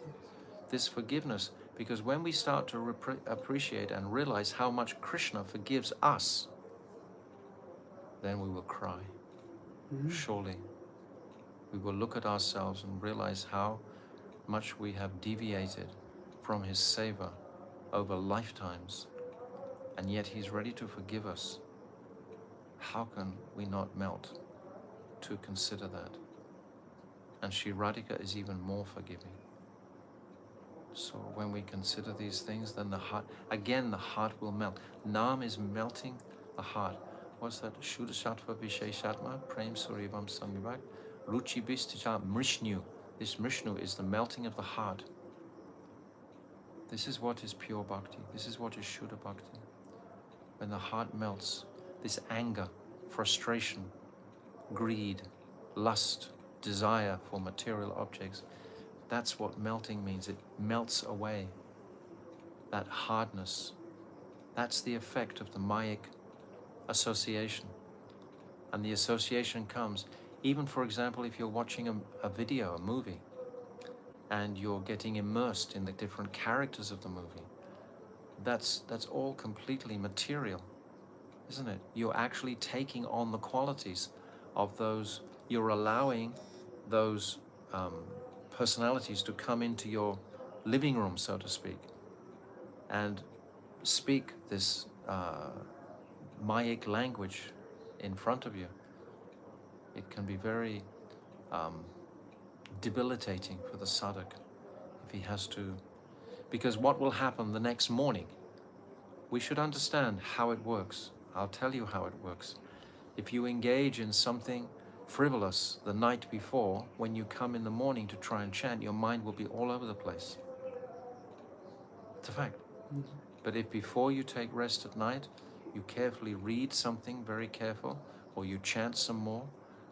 Speaker 1: This forgiveness, because when we start to appreciate and realize how much Krishna forgives us, then we will cry. Surely. We will look at ourselves and realize how much we have deviated from his seva over lifetimes, and yet he's ready to forgive us. How can we not melt to consider that? And Sri Radhika is even more forgiving. So when we consider these things, then the heart, again the heart will melt. Nam is melting the heart. What's that? Shuddha Sattva Visheshatma, Prem Surivam Samvivak, Ruchi Bistija Mrishnu. This Mrishnu is the melting of the heart. This is what is pure bhakti. This is what is Shuddha bhakti. When the heart melts, this anger, frustration, greed, lust, desire for material objects, that's what melting means. It melts away. That hardness. That's the effect of the Mayic association. And the association comes, even for example, if you're watching a video, a movie, and you're getting immersed in the different characters of the movie, that's all completely material, isn't it? You're actually taking on the qualities of those, you're allowing those personalities to come into your living room, so to speak, and speak this Mayic language in front of you. It can be very debilitating for the sadhak if he has to, because what will happen the next morning, we should understand how it works. I'll tell you how it works. If you engage in something frivolous the night before, when you come in the morning to try and chant, your mind will be all over the place. It's a fact. But if before you take rest at night, you carefully read something very careful, or you chant some more,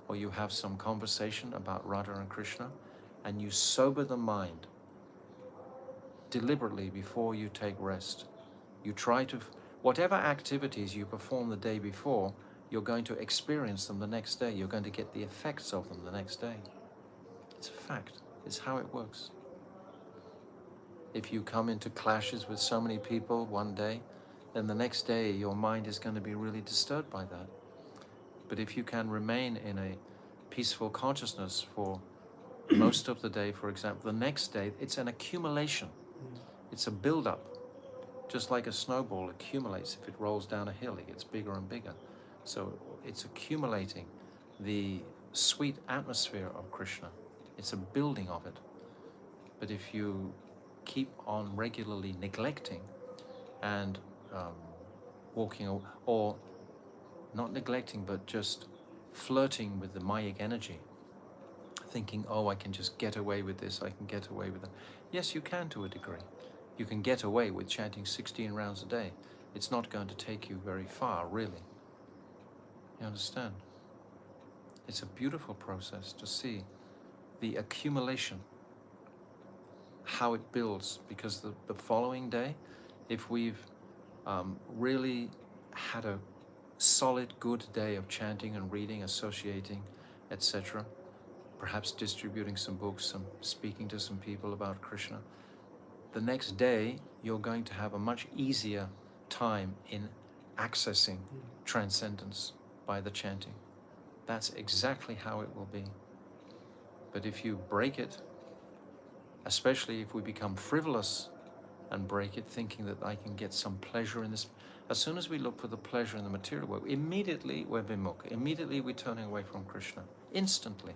Speaker 1: or you have some conversation about Radha and Krishna, and you sober the mind deliberately before you take rest, you try to, whatever activities you perform the day before, you're going to experience them the next day. You're going to get the effects of them the next day. It's a fact. It's how it works. If you come into clashes with so many people one day, then the next day your mind is going to be really disturbed by that. But if you can remain in a peaceful consciousness for most of the day, for example, the next day, it's an accumulation. It's a build-up. Just like a snowball accumulates. If it rolls down a hill, it gets bigger and bigger. So it's accumulating the sweet atmosphere of Krishna. It's a building of it. But if you keep on regularly neglecting and walking, or not neglecting, but just flirting with the Mayic energy, thinking, oh, I can just get away with this, I can get away with it. Yes, you can to a degree. You can get away with chanting 16 rounds a day. It's not going to take you very far, really. You understand? It's a beautiful process to see the accumulation, how it builds, because the following day, if we've really had a solid, good day of chanting and reading, associating, etc., perhaps distributing some books, some speaking to some people about Krishna, the next day you're going to have a much easier time in accessing transcendence by the chanting. That's exactly how it will be. But if you break it, especially if we become frivolous and break it, thinking that I can get some pleasure in this, as soon as we look for the pleasure in the material world, immediately we're vimukha, immediately we're turning away from Krishna, instantly.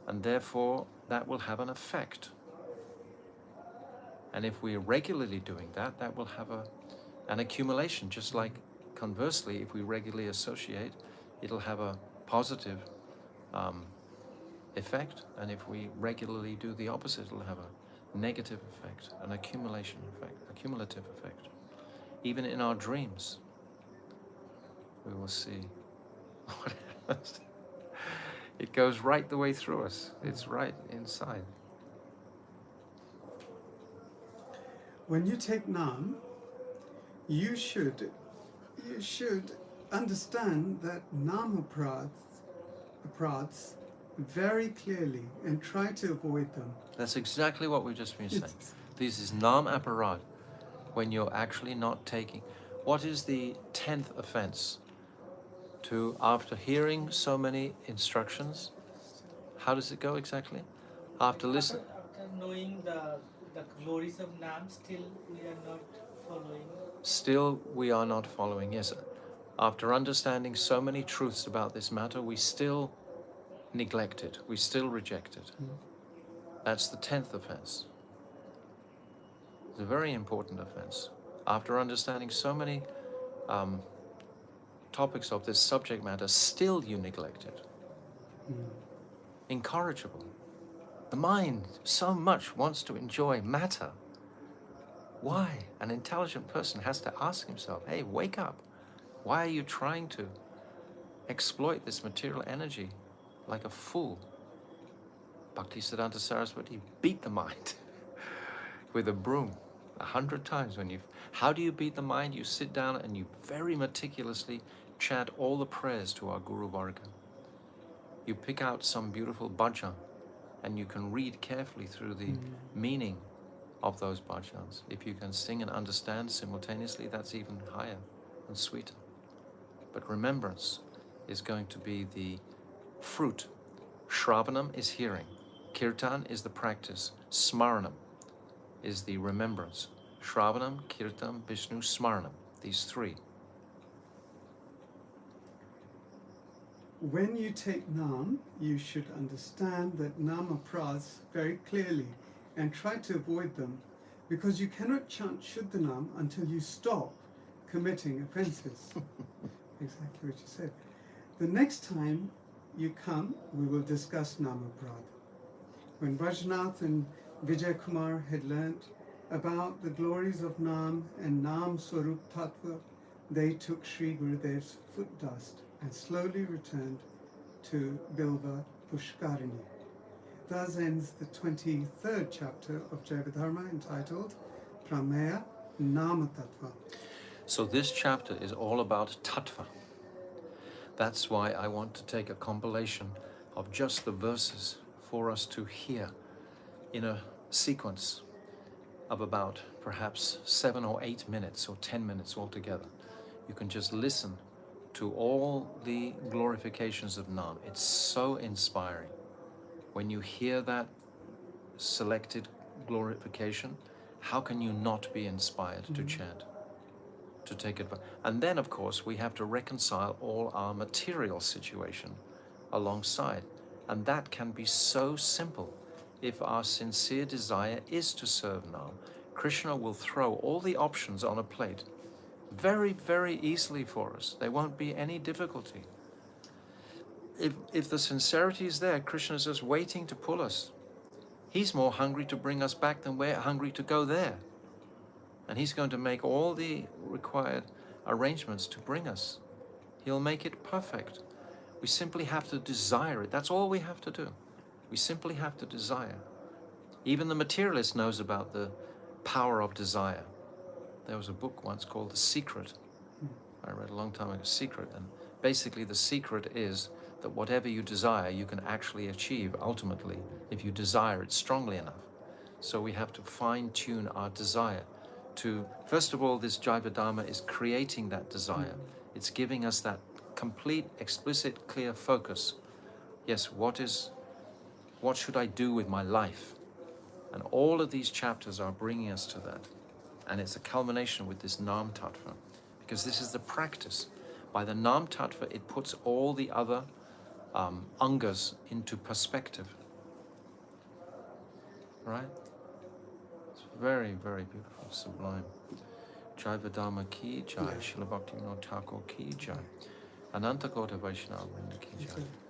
Speaker 1: And therefore that will have an effect. And if we're regularly doing that, that will have and accumulation, just like conversely, if we regularly associate, it'll have a positive effect, and if we regularly do the opposite, it'll have a negative effect, an accumulation effect, a cumulative effect. Even in our dreams, we will see what happens. It goes right the way through us. It's right inside.
Speaker 5: When you take Nam, you should understand that Nama-tattva very clearly and try to avoid them.
Speaker 1: That's exactly what we've just been saying. This is Nam-aparad, when you're actually not taking. What is the 10th offense? To, after hearing so many instructions, how does it go exactly? After listening.
Speaker 6: After knowing the glories of Nam, still we are not following.
Speaker 1: Still we are not following, yes. After understanding so many truths about this matter, we still neglect it, we still reject it. That's the 10th offense. It's a very important offense. After understanding so many topics of this subject matter, still you neglect it. Incorrigible. The mind so much wants to enjoy matter. Why? An intelligent person has to ask himself, hey, wake up. Why are you trying to exploit this material energy like a fool? Bhaktisiddhanta Saraswati beat the mind with a broom 100 times. How do you beat the mind? You sit down and you very meticulously chant all the prayers to our Guru Varga. You pick out some beautiful bhajan and you can read carefully through the meaning of those bhajans. If you can sing and understand simultaneously, that's even higher and sweeter. But remembrance is going to be the fruit. Shravanam is hearing. Kirtan is the practice. Smaranam is the remembrance. Shravanam, Kirtan, Vishnu, Smaranam. These three.
Speaker 5: When you take Nam, you should understand that Nama-tattva very clearly and try to avoid them, because you cannot chant Shuddhanam until you stop committing offenses. Exactly what you said. The next time you come, we will discuss Nama-tattva. When Vajnath and Vijay Kumar had learnt about the glories of Nam and Nam Swarup Tattva, they took Sri Gurudev's foot dust and slowly returned to Bilva Pushkarini. Thus ends the 23rd chapter of Jaiva Dharma, entitled Prameya Nama-tattva.
Speaker 1: So this chapter is all about tattva. That's why I want to take a compilation of just the verses for us to hear in a sequence of about perhaps 7 or 8 minutes or 10 minutes altogether. You can just listen to all the glorifications of Nam. It's so inspiring. When you hear that selected glorification, how can you not be inspired to chant, to take advantage? And then, of course, we have to reconcile all our material situation alongside. And that can be so simple. If our sincere desire is to serve Nam, Krishna will throw all the options on a plate very, very easily for us. There won't be any difficulty. If the sincerity is there, Krishna is just waiting to pull us. He's more hungry to bring us back than we're hungry to go there. And he's going to make all the required arrangements to bring us. He'll make it perfect. We simply have to desire it. That's all we have to do. We simply have to desire. Even the materialist knows about the power of desire. There was a book once called The Secret. I read a long time ago, Secret. And basically the secret is that whatever you desire, you can actually achieve ultimately if you desire it strongly enough. So we have to fine-tune our desire to, first of all, this Jaiva Dharma is creating that desire. It's giving us that complete, explicit, clear focus. Yes, what should I do with my life? And all of these chapters are bringing us to that. And it's a culmination with this Nam-tattva, because this is the practice. By the Nam-tattva, it puts all the other angas into perspective. Right? It's very, very beautiful, sublime. Jaiva Dharma ki jai.
Speaker 5: Yeah.
Speaker 1: Srila Bhaktivinoda Thakur ki jai. Ananta Gauta Vaishnava Vrinda ki jai.
Speaker 5: Okay.